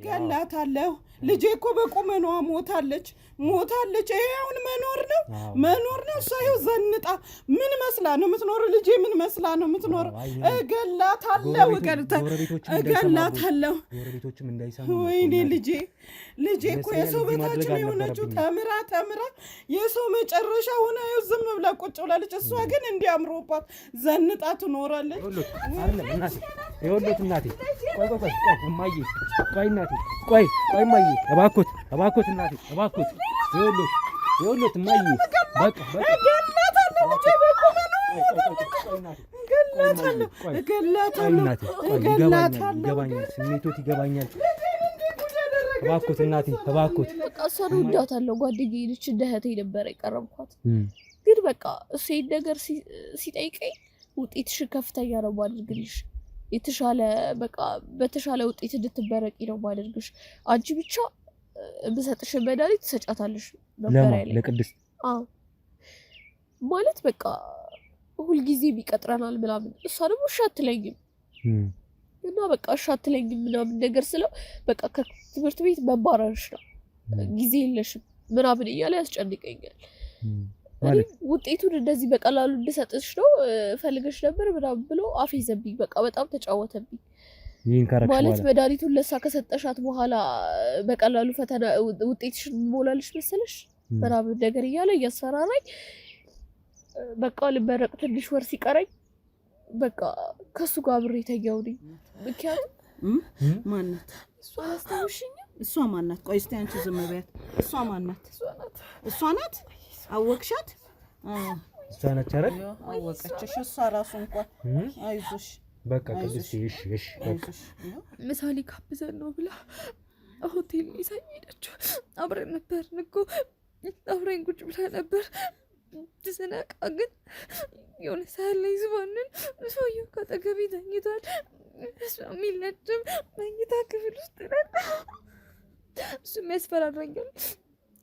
እገላታለሁ ልጄ እኮ በቁመኗ ሞታለች ይሄ አሁን መኖር ነው እሷ ይኸው ዘንጣ ምን መስላ ነው የምትኖረው ልጄ ምን መስላ ነው የምትኖረው እገላታለሁ ጎረቤቶችም እንዳይሰሙ ወይኔ ልጄ እኮ የሰው በታች ነው የሆነችው ተምራ የሰው መጨረሻ ሆነ ይኸው ዝም ብላ ቁጭ ብላለች እሷ ግን እንዲያምሮባት ዘንጣ ትኖራለች ይኸውልዎት እናቴ ቆይ እማዬ ቆይ እናቴ ቆይ እማዬ እባክዎት እናቴ እባክዎት ይኸውልዎት እማዬ በቃ እገላታለሁ ስሜቶት ይገባኛል እባክዎት እናቴ እባክዎት በቃ እሷን ወዳታለሁ ጓደኛዬ ነች እንደ እህቴ ነበር የቀረብኳት ግን በቃ እሱ ይሄን ነገር ሲጠይቀኝ ውጤትሽን ከፍተኛ ነው ማድረግልሽ የተሻለ በቃ በተሻለ ውጤት እንድትበረቂ ነው ማድረግሽ አንቺ ብቻ በሰጥሽ መድኃኒት ትሰጫታለሽ ነበር ያለኝ ለቅድስት ማለት በቃ ሁሉ ጊዜ ይቀጥረናል ምናምን እሷ ደግሞ እሺ አትለኝም እና በቃ እሺ አትለኝም ምናምን ነገር ስለው በቃ ከትምህርት ቤት መባረርሽ ነው ጊዜ የለሽም ምናምን እያለ ያስጨንቀኛል ማለት ውጤቱን እንደዚህ በቀላሉ እንድሰጥሽ ነው ፈልገሽ ነበር ምናምን ብሎ አፌዘብኝ በቃ በጣም ተጫወተብኝ ማለት መድኃኒቱን ለሳ ከሰጠሻት በኋላ በቀላሉ ፈተና ውጤትሽን ሞላልሽ መሰለሽ ምናምን ነገር እያለ እያስፈራራኝ በቃ ልበረቅ ትንሽ ወር ሲቀረኝ በቃ ከሱ ጋር አብሬ ተኛውኝ ምክንያቱም ማናት እሷ ማናት ቆይ እስቲ አንቺ ዝም በያት እሷ ማናት እሷ ናት አወቅሻት እሷ ናት አይደል አወቀችሽ እሷ ራሱ እንኳን አይዞሽ በቃ ቅድስት እሺ በቃ ምሳሌ ካብዘን ነው ብላ ሆቴል ይሳኝ ሄደች አብረን ነበር ንቆ አብረን ቁጭ ብላ ነበር ተሰናቃ ግን የሆነ ሳለ ይዝባንን ሰውየው ካጠገቤ ተኝቷል እሱ የሚለጭም መኝታ ክፍል ውስጥ ነው እሱ የሚያስፈራራኛል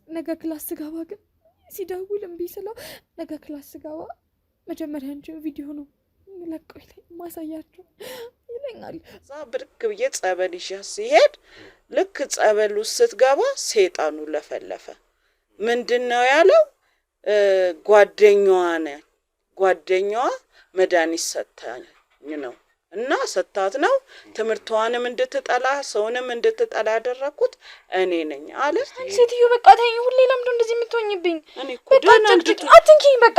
ነገ ክላስ ስገባ ግን ሲደውል እምቢ ስለው ነገ ክላስ ስገባ መጀመሪያ አንቺን ቪዲዮ ነው ለቀው ማሳያቸው ይለኛል ብርክ ብዬ ጸበል ይሻስ ሲሄድ ልክ ጸበሉ ስትገባ ሰይጣኑ ለፈለፈ ምንድነው ያለው ጓደኛዋ መድኃኒት ሰጣኝ ነው እና ሰጣት ነው ትምርቷንም እንድትጠላ ሰውንም እንድትጠላ ያደረኩት እኔ ነኝ አለ ሴትዮ በቃ ተይኝ ሁሌ ለምዶ እንደዚህ የምትሆኝብኝ እኔ እኮ ደህና አትንኪኝ በቃ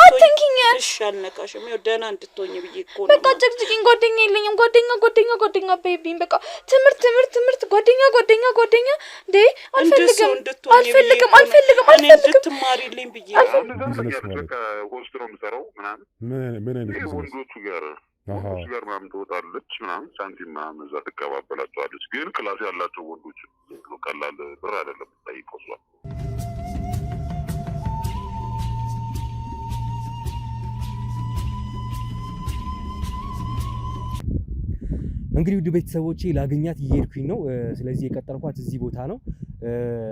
አትንኪኝ እሺ አልነካሽም ይኸው ደህና እንድትሆኝ ብዬ እኮ ነው በቃ ጭቅጭቅኝ ጓደኛ የለኝም ጓደኛ በይብኝ በቃ ትምህርት ጓደኛ እንዴ አልፈልግም እኔ እንድትማሪልኝ ብዬ በቃ ሆስት ነው የምሰራው ምን አይነት ወንዶቹ ጋር ምናምን ትወጣለች ምናምን ሳንቲም ምናምን እዛ ትቀባበላቸዋለች ግን ክላስ ያላቸው ወንዶች ቀላል ብር አይደለም ጠይቀው እሷ እንግዲህ ውድ ቤተሰቦቼ ላገኛት እየሄድኩኝ ነው ስለዚህ የቀጠርኳት እዚህ ቦታ ነው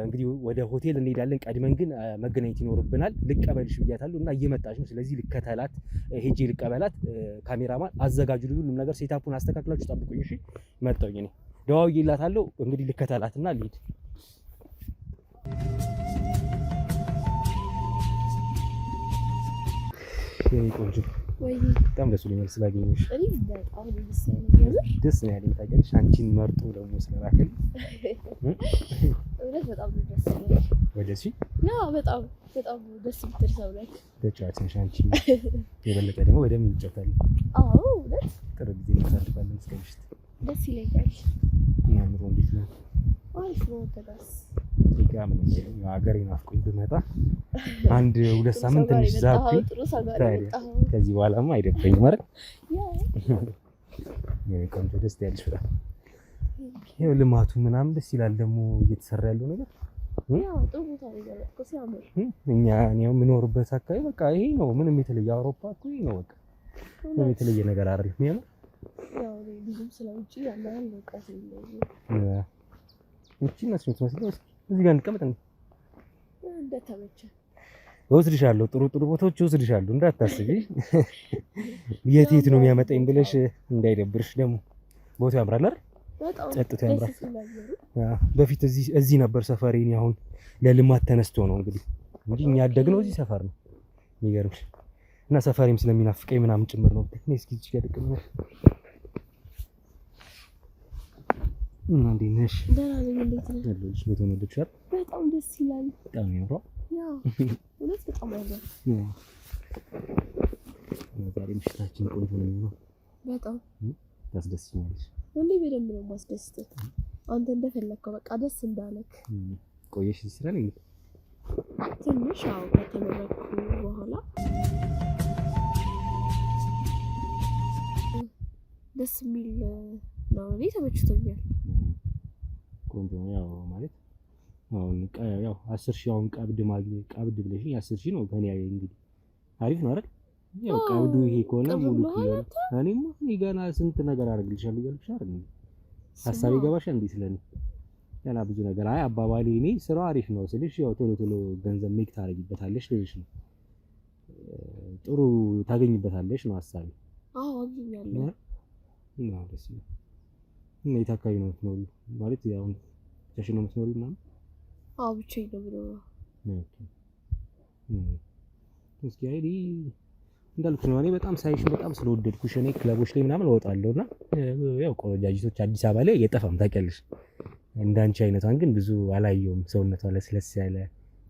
እንግዲህ ወደ ሆቴል እንሄዳለን ቀድመን ግን መገናኘት ይኖርብናል ልቀበልሽ ብያታለሁ እና እየመጣች ነው ስለዚህ ልከተላት ሄጄ ልቀበላት ካሜራማን አዘጋጁልኝ ሁሉም ነገር ሴታፑን አስተካክላችሁ ጠብቁኝ እሺ መጣሁኝ እኔ ደዋውዬላታለሁ እንግዲህ ልከተላትና ልሂድ የኔ ቆንጆ ወይ በጣም ደስ ብሎኛል ስላገኘሽ እኔ በጣም ደስ ያለኝ ታውቂያለሽ አንቺን መርጦ ደግሞ ስለላከልኝ በጣም ደስ ይላል ወደሲ ያ በጣም ደስ ይላል ሰው ላይ ተጫዋች ነሽ አንቺ የበለጠ ደግሞ በደንብ እንጫወታለን አዎ እውነት ጥሩ ጊዜ እናሳልፋለን እስከ ምሽት ደስ ይለኛል ያምሩ እንዴት ነው አሪፍ ነው ተጋስ ይጋም ነው ሀገሬ ናፍቆኝ ብመጣ አንድ 2 ሳምንት ትንሽ ዛብኩኝ ከዚህ በኋላማ አይደብረኝም ማለት የቆንጆ ደስ ያለሽ ፍራ ይሄው ልማቱ ምናምን ደስ ይላል ደግሞ እየተሰራ ያለው ነገር ያው ጥሩ ታሪክ ነው ሲያምር እኔው የምኖርበት አካባቢ በቃ ይሄ ነው ምንም የተለየ አውሮፓ እኮ ይሄ ነው በቃ ምንም የተለየ ነገር አይደለም የሚያምር ያው ብዙም ስለውጪ ያለው ቃስ ነው እቺ መስሎኝ መስሎኝ እዚህ ጋር እንቀመጥ እንደተመቸ ወስድሻለሁ ጥሩ ቦታዎች ወስድሻለሁ እንዳታስቢ የት ነው የሚያመጣኝ ብለሽ እንዳይደብርሽ ደግሞ ቦታው ያምራል አይደል ጸጥታ ያምራል። በፊት እዚህ ነበር ሰፈሬን አሁን ለልማት ተነስቶ ነው እንግዲህ እኛ ያደግነው እዚህ ሰፈር ነው የሚገርምሽ እና ሰፈሬም ስለሚናፍቀኝ ምናምን ጭምር ነው ተክኔ እስኪ እዚህ ጋር ደቅም እና እንዴት ነሽ? ደህና ነኝ። እንዴት ነሽ? ያለሽ ቦታ ነው ልትሻል በጣም ደስ ይላል። በጣም ያምራል። ያው እውነት በጣም ያምራል። ዛሬ ምሽታችን ቆንጆ ነው። በጣም ታስደስኛለሽ። ሁሌ በደንብ ነው ማስደስተው። አንተ እንደፈለከው በቃ ደስ እንዳለክ። ቆየሽ እዚህ ስራ ላይ ትንሽ አዎ ከተመረኩ በኋላ ደስ የሚል ነው። እኔ ተመችቶኛል። ቆንጆ ነው። ያው ማለት አሁን ያው 10,000 አሁን ቀብድ ማግኘት ቀብድ ብለሽኝ 10,000 ነው ከኔ እንግዲህ አሪፍ ነው አይደል? ያው ቀብዱ ይሄ ከሆነ ሙሉ ነው። እኔማ ገና ስንት ነገር አደርግልሻለሁ እያልኩሽ አይደል? ሀሳብ ይገባሻል እንዴ? ስለኔ ገና ብዙ ነገር አይ አባባሌ እኔ ስራው አሪፍ ነው ስልሽ ያው ቶሎ ቶሎ ገንዘብ ሜክ ታደርጊበታለሽ ልልሽ ነው። ጥሩ ታገኝበታለሽ ነው ሀሳቤ። አዎ አግኛለሁ። እና ደስ ይላል። እና የት አካባቢ ነው የምትኖሪው? ማለት ያው ብቻሽን ነው የምትኖሪው ምናምን? አዎ ብቻዬን ነው የምኖረው። ኦኬ እስኪ አይዲ እንዳልኩት ነው። እኔ በጣም ሳይሽ በጣም ስለወደድኩሽ እኔ ክለቦች ላይ ምናምን እወጣለሁና ያው ቆንጆጃጅቶች አዲስ አበባ ላይ የጠፋም ታውቂያለሽ። እንዳንቺ አይነቷን ግን ብዙ አላየሁም። ሰውነቷ ለስለስ ያለ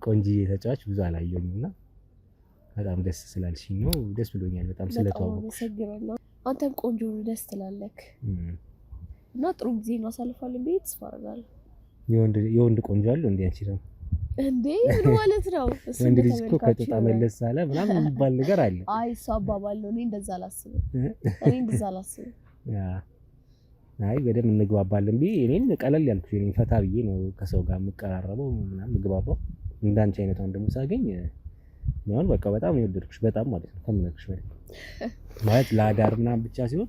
ቆንጆዬ ተጫዋች ብዙ አላየሁምና በጣም ደስ ስላልሽኝ ነው ደስ ብሎኛል። በጣም ስለተዋወቅኩሽ አንተም ቆንጆ ደስ ትላለክ እና ጥሩ ጊዜ እናሳልፋለን ብዬ ተስፋ አደርጋለሁ። የወንድ ቆንጆ አለው እንዴ አንቺ ነው እንዴ? ምን ማለት ነው? ወንድ ልጅ እኮ ከጦጣ መለስ አለ ምናምን የሚባል ነገር አለ። አይ እሱ አባባል ነው። እኔ እንደዛ አላስብም። አይ በደምብ እንግባባለን ብዬ እኔን ቀለል ያልኩሽ እኔን ፈታ ብዬ ነው ከሰው ጋር የምቀራረበው ምናምን ምግባባው። እንዳንቺ አይነቷን ደግሞ ሳገኝ ነው በቃ በጣም ነው የወደድኩሽ በጣም ማለት ነው ከምነግርሽ ማለት ለአዳር ምናምን ብቻ ሲሆን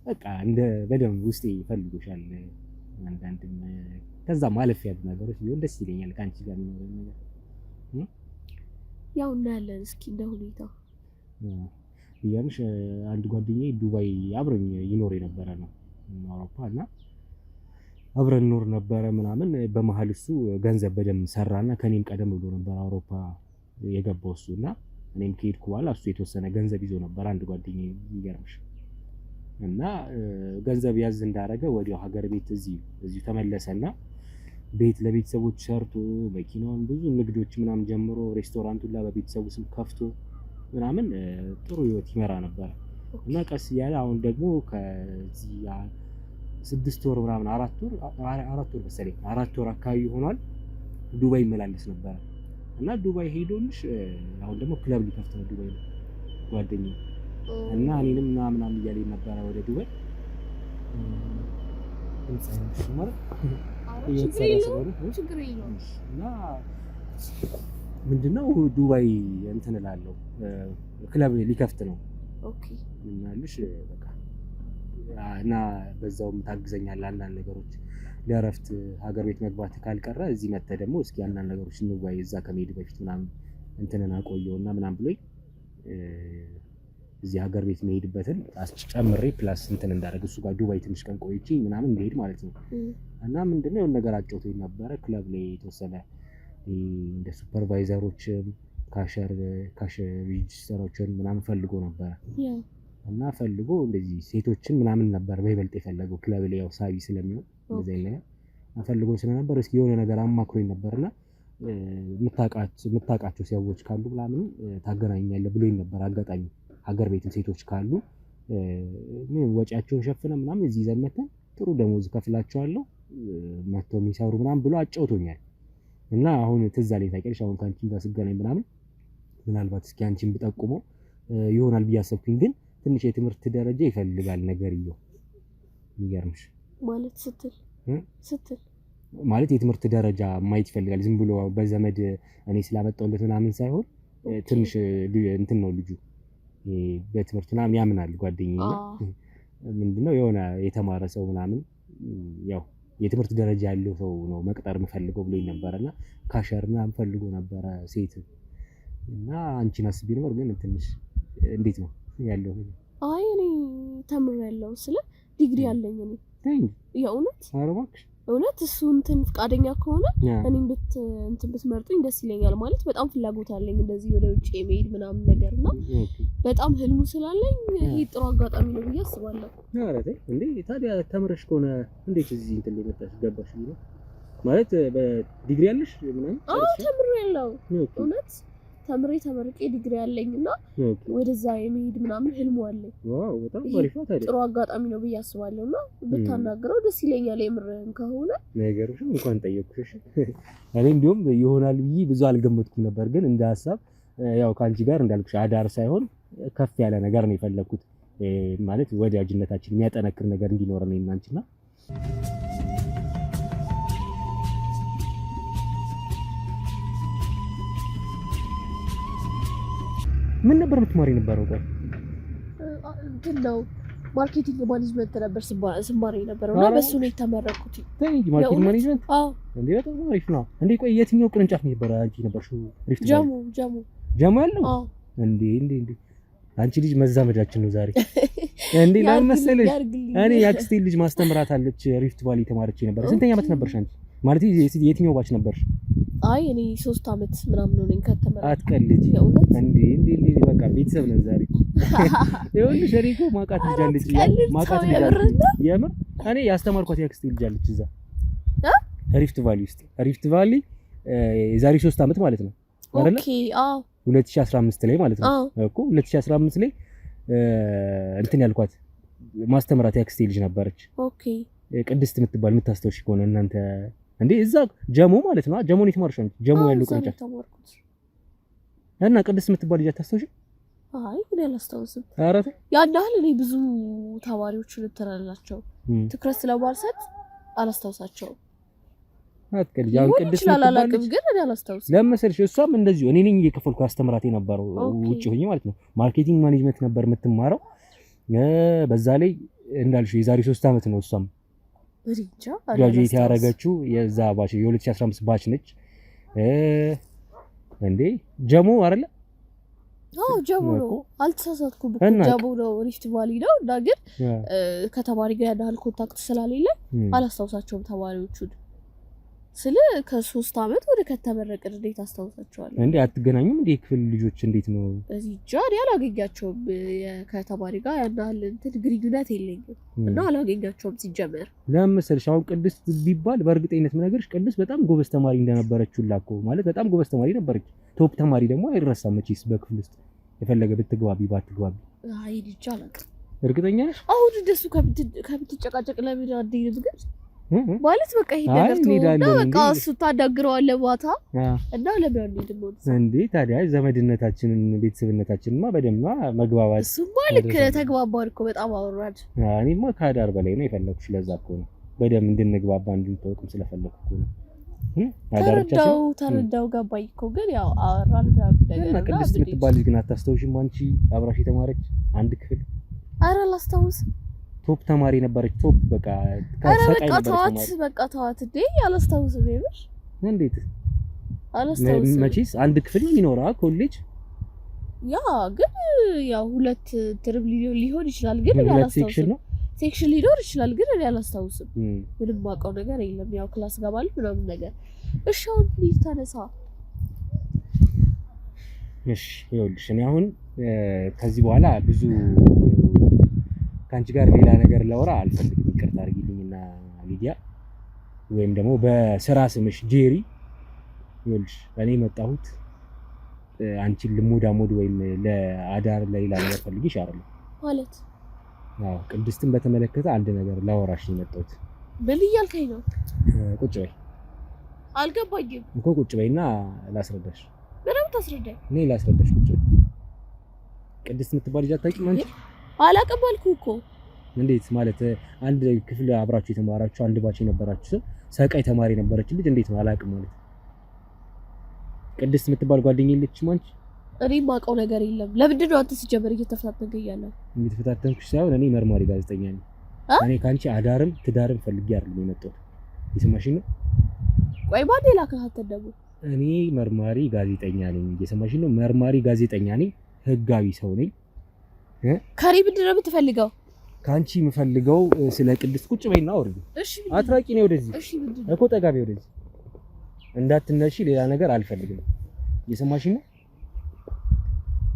በቃ እንደ በደምብ ውስጤ ይፈልጉሻል። አንዳንድም ከዛ ማለፍ ያሉ ነገሮች ቢሆን ደስ ይለኛል ካንቺ ጋር የሚኖረው ነገር ያው እናያለን እስኪ እንደ ሁኔታው። ያንሽ አንድ ጓደኛዬ ዱባይ አብሮኝ ይኖር የነበረ ነው አውሮፓ እና አብረን ኖር ነበረ ምናምን በመሃል እሱ ገንዘብ በደምብ ሰራና ከኔም ቀደም ብሎ ነበር አውሮፓ የገባው እሱና እኔም ከሄድኩ በኋላ እሱ የተወሰነ ገንዘብ ይዞ ነበር አንድ ጓደኛዬ ይገርምሽ እና ገንዘብ ያዝ እንዳረገ ወዲያው ሀገር ቤት እዚሁ ተመለሰና ቤት ለቤተሰቦች ሰርቶ መኪናውን ብዙ ንግዶች ምናምን ጀምሮ ሬስቶራንቱን በቤተሰቡ ስም ከፍቶ ምናምን ጥሩ ህይወት ይመራ ነበር እና ቀስ ያለ አሁን ደግሞ ከዚህ 6 ወር ምናምን 4 ወር መሰለኝ 4 ወር አካባቢ ሆኗል ዱባይ ይመላለስ ነበር እና ዱባይ ሄዶልሽ አሁን ደግሞ ክለብ ሊከፍት ነው ዱባይ ጓደኛዬ እና እኔንም ምናምን እያለኝ ነበር ወደ ዱባይ እና ምንድነው ዱባይ እንትን እላለሁ ክለብ ሊከፍት ነው ኦኬ እናልሽ በቃ እና በዛውም ታግዘኛለህ አንዳንድ ነገሮች ለእረፍት ሀገር ቤት መግባት ካልቀረ እዚህ መተህ ደግሞ እስኪ አንዳንድ ነገሮች እንወያይ እዛ ከመሄድ በፊት ምናምን እንትንን አቆየውና ምናምን ብሎኝ እዚህ ሀገር ቤት መሄድበትን አስጨምሬ ፕላስ እንትን እንዳደረግ እሱ ጋር ዱባይ ትንሽ ቀን ቆይቼ ምናምን እንደሄድ ማለት ነው እና ምንድነው የሆነ ነገር አጫውቶኝ ነበረ ክለብ ላይ የተወሰነ እንደ ሱፐርቫይዘሮችም ካሸር ሬጂስተሮችን ምናምን ፈልጎ ነበር እና ፈልጎ እንደዚህ ሴቶችን ምናምን ነበር በይበልጥ የፈለገው ክለብ ላይ ያው ሳቢ ስለሚሆን እንደዚህ ላይ ፈልጎ ስለነበር እስኪ የሆነ ነገር አማክሮኝ ነበርና የምታውቃቸው ሰዎች ካሉ ምናምን ታገናኛለህ ብሎኝ ነበር አጋጣሚ ሀገር ቤትም ሴቶች ካሉ ምን ወጪያቸውን ሸፍነ ምናምን እዚህ ይዘን መተን ጥሩ ደሞዝ ከፍላቸዋለሁ መተው የሚሰሩ ምናምን ብሎ አጫውቶኛል እና አሁን ትዝ አለኝ ታውቂያለሽ አሁን ካንቺም ጋር ስገናኝ ምናምን ምናልባት እስኪ አንቺን ብጠቁመው ይሆናል ብዬ አሰብኩኝ ግን ትንሽ የትምህርት ደረጃ ይፈልጋል ነገርየው የሚገርምሽ ማለት ስትል ማለት የትምህርት ደረጃ ማየት ይፈልጋል ዝም ብሎ በዘመድ እኔ ስላመጣሁለት ምናምን ሳይሆን ትንሽ እንትን ነው ልጁ በትምህርት ምናምን ያምናል ጓደኛዬ ምንድነው የሆነ የተማረ ሰው ምናምን ያው የትምህርት ደረጃ ያለው ሰው ነው መቅጠር የምፈልገው ብሎኝ ነበርና ካሸር ምናምን ፈልጎ ነበረ ሴት እና አንቺን አስቤ ነበር ግን ትንሽ እንዴት ነው ያለው? አይ እኔ ተምሬያለሁ ስለ ዲግሪ አለኝ እኔ የእውነት አረባክ እውነት እሱ እንትን ፍቃደኛ ከሆነ እኔም ብትመርጡኝ ደስ ይለኛል። ማለት በጣም ፍላጎት አለኝ እንደዚህ ወደ ውጭ የመሄድ ምናምን ነገርና በጣም ህልሙ ስላለኝ ይሄ ጥሩ አጋጣሚ ነው ብዬ አስባለሁ። አረቴ እንዴ ታዲያ ተምረሽ ከሆነ እንዴት እዚህ እንትን ላይ መጣሽ ገባሽ ነው ማለት በዲግሪ ያለሽ ምናምን? አዎ ተምሬያለሁ። እውነት ተመርቄ ዲግሪ ያለኝና ወደዛ የመሄድ ምናምን ህልሙ አለኝ። ዋው በጣም አሪፍ ነው። ታዲያ ጥሩ አጋጣሚ ነው ብዬ አስባለሁና ብታናግረው ደስ ይለኛል። የምርህን ከሆነ ነገርሽ እንኳን ጠየቅኩሽ። እኔ እንዲሁም ይሆናል ብዬ ብዙ አልገመትኩም ነበር፣ ግን እንደ ሐሳብ ያው ካንቺ ጋር እንዳልኩሽ አዳር ሳይሆን ከፍ ያለ ነገር ነው የፈለኩት። ማለት ወዳጅነታችን የሚያጠነክር ነገር እንዲኖር ነው እናንቺና ምን ነበር የምትማሪ ነበረው? ቆይ እንትን ነው ማርኬቲንግ ማኔጅመንት ነበር ስማር የነበረው እና በሱ ነው የተመረኩት። እንዴ ማርኬቲንግ ማኔጅመንት? አዎ። እንዴ በጣም አሪፍ ነው። እንዴ ቆይ የትኛው ቅርንጫፍ ነበር አንቺ ነበርሽው? ሪፍት ጀሙ ያለው? አዎ። እንዴ አንቺ ልጅ መዛመዳችን ነው ዛሬ። እንዴ ለምን መሰለሽ እኔ የአክስቴ ልጅ ማስተምራት አለች ሪፍት ቫሊ ተማረች ነበር። ስንተኛ ዓመት ነበርሽ አንቺ? ማለት የትኛው ባች ነበርሽ? አይ እኔ 3 ዓመት ምናምን ነው ከተመረኩ። አትቀልጂ። የእውነት እንዴ በቃ ቤተሰብ ነን ዛሬ። ይኸውልሽ እኔ እኮ ማቃት ልጅ አለች የምር እኔ ያስተማርኳት የአክስቴ ልጅ አለች እዛ ሪፍት ቫሊ ውስጥ። ሪፍት ቫሊ የዛሬ 3 ዓመት ማለት ነው አይደለ? ኦኬ አዎ 2015 ላይ ማለት ነው እኮ 2015 ላይ እንትን ያልኳት ማስተምራት የአክስቴ ልጅ ነበረች። ኦኬ ቅድስት የምትባል የምታስተውሽ ከሆነ እናንተ እንዴ እዛ ጀሞ ማለት ነው ጀሞን የተማርሽ አንቺ ጀሞ ያለው ቅርንጫፍ እና ቅድስት የምትባል ልጅ አታስተውሽ? አይ እኔ አላስታውስም። ኧረ ያን ያህል እኔ ብዙ ተማሪዎችን ተራላቸው ትኩረት ስለማልሰጥ አላስታውሳቸውም። አትቀልጂ። አሁን ቅድስት አላላቅም ግን እኔ አላስታውስም። ለምን መሰልሽ እሷም እንደዚሁ እኔ ነኝ እየከፈልኩ አስተምራት የነበረው ውጪ ሆኜ ማለት ነው። ማርኬቲንግ ማኔጅመንት ነበር የምትማረው። በዛ ላይ እንዳልሽው የዛሬ 3 ዓመት ነው እሷም ግራጁዌት ያደረገችው የዛ ባች የ2015 ባች ነች። እንዴ ጀሞ አይደለ? አዎ ጀሞ ነው። አልተሳሳትኩም። ጀሞ ነው ሪፍት ቫሊ ነው። እና ግን ከተማሪ ጋር ያዳል ኮንታክት ስላሌለ አላስታውሳቸውም ተማሪዎቹን። ስለ ከ3 ዓመት ወደ ከተመረቅን እንዴት አስታውሳቸዋለሁ? እንዴ አትገናኙም እንዴ? ክፍል ልጆች እንዴት ነው? እዚህ ጃሪ አላገኛቸውም። ከተማሪ ጋር ያናል እንትን ግንኙነት የለኝም እና አላገኛቸውም ሲጀመር። ለምን መሰልሽ አሁን ቅድስት ቢባል በእርግጠኝነት ምነግርሽ ቅድስት በጣም ጎበዝ ተማሪ እንደነበረች ሁላኮ ማለት በጣም ጎበዝ ተማሪ ነበረች። ቶፕ ተማሪ ደግሞ አይረሳም መቼስ በክፍል ውስጥ የፈለገ ብትግባቢ ባትግባቢ። አይ ልጅ አላውቅም። እርግጠኛ ነሽ? አሁን እንደሱ ከምትጨቃጨቅ ለምን አደይም ግን ማለት በቃ ይሄ ነገር ነው በቃ እሱ ታዳግረዋለህ ማታ እና ለምን እንደምሆን እንዴ ታዲያ ዘመድነታችንን ቤተሰብነታችንማ በደምማ መግባባት እሱማ ልክ ተግባባን እኮ በጣም አወራድ። እኔማ ከዳር በላይ ነው የፈለኩሽ። ለዛ እኮ ነው በደም እንድንግባባ እንድንተዋወቅም ስለፈለኩ እኮ ነው። ተረዳው ገባኝ እኮ ግን ያው አወራን እና ቅድስት የምትባል ልጅ ግን አታስተውሽም አንቺ አብራሽ የተማረች አንድ ክፍል? ኧረ አላስታውስም። ቶፕ ተማሪ ነበረች። ቶፕ በቃ ከሰቃይ ነበረች። በቃ ተዋት እንዴ አላስታውስም። ይብር እንዴት አላስታውስም። መቼስ አንድ ክፍል ይኖራል ኮሌጅ። ያ ግን ያው 2 ትርብ ሊሆን ይችላል ግን እኔ አላስታውስም። ሴክሽን ሊኖር ይችላል ግን እኔ አላስታውስም። ምንም ማውቀው ነገር የለም። ያው ክላስ ገባል ምናምን ነገር። እሺ አሁን ፕሊዝ ተነሳ። እሺ ይኸውልሽ እኔ አሁን ከዚህ በኋላ ብዙ ከአንቺ ጋር ሌላ ነገር ላወራ አልፈልግም። ይቅርታ አድርጊልኝና ሊዲያ ወይም ደግሞ በስራ ስምሽ ጄሪ። ይኸውልሽ እኔ መጣሁት አንቺን ልሞዳሞድ ወይም ለአዳር ለሌላ ነገር ፈልጊሽ አይደለም ማለት። አዎ ቅድስትን በተመለከተ አንድ ነገር ላወራሽ ነው የመጣሁት። ምን እያልከኝ ነው? ቁጭ በይ። አልገባኝም እኮ ቁጭ በይና ላስረዳሽ። ምንም ታስረዳኝ? እኔ ላስረዳሽ ቁጭ በይ። ቅድስት የምትባል ልጅ አታውቂም አንቺ? አላውቅም አልኩህ እኮ። እንዴት ማለት? አንድ ክፍል አብራችሁ የተማራችሁ አንድ ባች የነበራችሁ ሰቃይ ተማሪ ነበረች ልጅ እንዴት ነው አላውቅም ማለት? ቅድስት የምትባል ጓደኛዬ የለችም አንቺ? እኔ የማውቀው ነገር የለም። ለምንድን ነው አንተ ሲጀመር እየተፈታተንክ እያለህ? እየተፈታተንኩሽ ሳይሆን እኔ መርማሪ ጋዜጠኛ ነኝ። እኔ ካንቺ አዳርም ትዳርም ፈልጌ አይደለም የመጣሁት። እየሰማሽኝ ነው? ቆይ ማን ላከህ አንተ ደግሞ? እኔ መርማሪ ጋዜጠኛ ነኝ። እየሰማሽኝ ነው? መርማሪ ጋዜጠኛ ነኝ። ህጋዊ ሰው ነኝ። ከሪ ምንድን ነው የምትፈልገው? ካንቺ የምፈልገው ስለ ቅድስት ቁጭ በይና አውሪ። እሺ አትራቂ ነው ወደዚህ እሺ ምንድነው እኮ ጠጋቢ ወደዚህ እንዳትነሺ ሌላ ነገር አልፈልግም እየሰማሽ ነው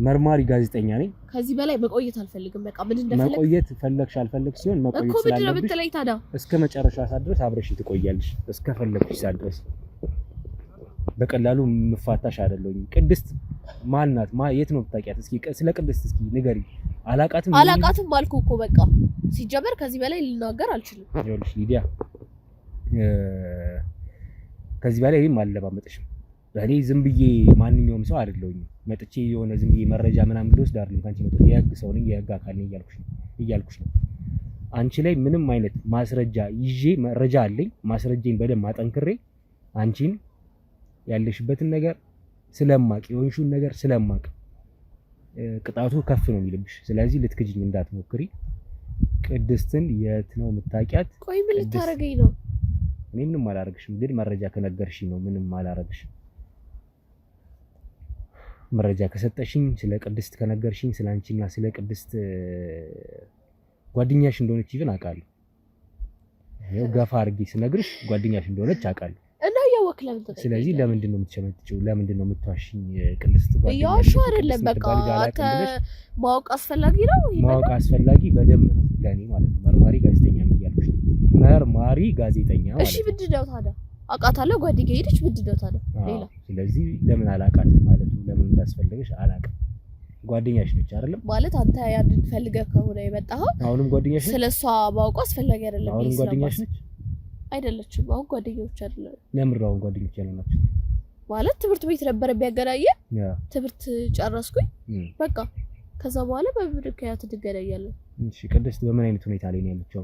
መርማሪ ጋዜጠኛ ነኝ ከዚህ በላይ መቆየት አልፈልግም በቃ ምን እንደፈለክ መቆየት ፈለግሽ አልፈለግሽ ሲሆን መቆየት ስላለብሽ እኮ ምንድነው ብትለኝ ታዲያ እስከ መጨረሻ ሰዓት ድረስ አብረሽ ትቆያለሽ እስከ ፈለግሽ ሰዓት ድረስ በቀላሉ መፋታሽ አይደለም ቅድስት ማን ናት የት ነው የምታውቂያት እስኪ ስለ ቅድስት እስኪ ንገሪ አላቃትም አልኩ እኮ በቃ ሲጀመር ከዚህ በላይ ልናገር አልችልም ይኸውልሽ ሊዲያ ከዚህ በላይ እኔም አልለባመጥሽም እኔ ዝም ብዬ ማንኛውም ሰው አይደለሁኝ መጥቼ የሆነ ዝም ብዬ መረጃ ምናምን ልወስድ አይደለም ካንቺ መጥቼ የህግ ሰው ነኝ የህግ አካል ነኝ እያልኩሽ ነው አንቺ ላይ ምንም አይነት ማስረጃ ይዤ መረጃ አለኝ ማስረጃዬን በደንብ አጠንክሬ አንቺን ያለሽበትን ነገር ስለማቅ የሆንሽውን ነገር ስለማቅ ቅጣቱ ከፍ ነው የሚልብሽ ስለዚህ ልትክጂኝ እንዳትሞክሪ ቅድስትን የት ነው የምታውቂያት ቆይ ምን ልታረገኝ ነው እኔ ምንም አላረግሽም ግን መረጃ ከነገርሽኝ ነው ምንም አላረግሽም መረጃ ከሰጠሽኝ ስለ ቅድስት ከነገርሽኝ ስላንቺና ስለ ቅድስት ጓደኛሽ እንደሆነች ይብን አውቃለሁ ያው ገፋ አድርጌ ስነግርሽ ጓደኛሽ እንደሆነች አውቃለሁ እና ያወክ ለምን ተጠቅመሽ ስለዚህ ለምንድን ነው የምትሸመጥጪው ለምንድን ነው የምትዋሽኝ ቅድስት ጓደኛሽ ያውሽ አይደለም በቃ ማወቅ አስፈላጊ ነው ማወቅ አስፈላጊ በደንብ ነው ለኔ ማለት ነው መርማሪ ጋዜጠኛ ነኝ ያልኩሽ መርማሪ ጋዜጠኛ ማለት እሺ ምንድነው ታዲያ አቃታለሁ ጓደኛዬ ሄደች ምንድነው ታዲያ ሌላ ስለዚህ ለምን አላቃትም ማለት ነው ለምን እንዳስፈልገሽ አላውቅም ጓደኛሽ ነች አይደለም ማለት አንተ ያንን ፈልገህ ከሆነ የመጣኸው አሁንም ጓደኛሽ ነች ስለሷ ማወቅ አስፈላጊ አይደለም አሁንም ጓደኛሽ ነች አይደለችም አሁን ጓደኞች አይደለም ለምን አሁን ጓደኞች ያለናችሁ ማለት ትምህርት ቤት ነበር የሚያገናኘን ትምህርት ጨረስኩኝ በቃ ከዛ በኋላ በምክንያት ትገናኛለን እሺ ቅድስት በምን አይነት ሁኔታ ላይ ነው ያለችው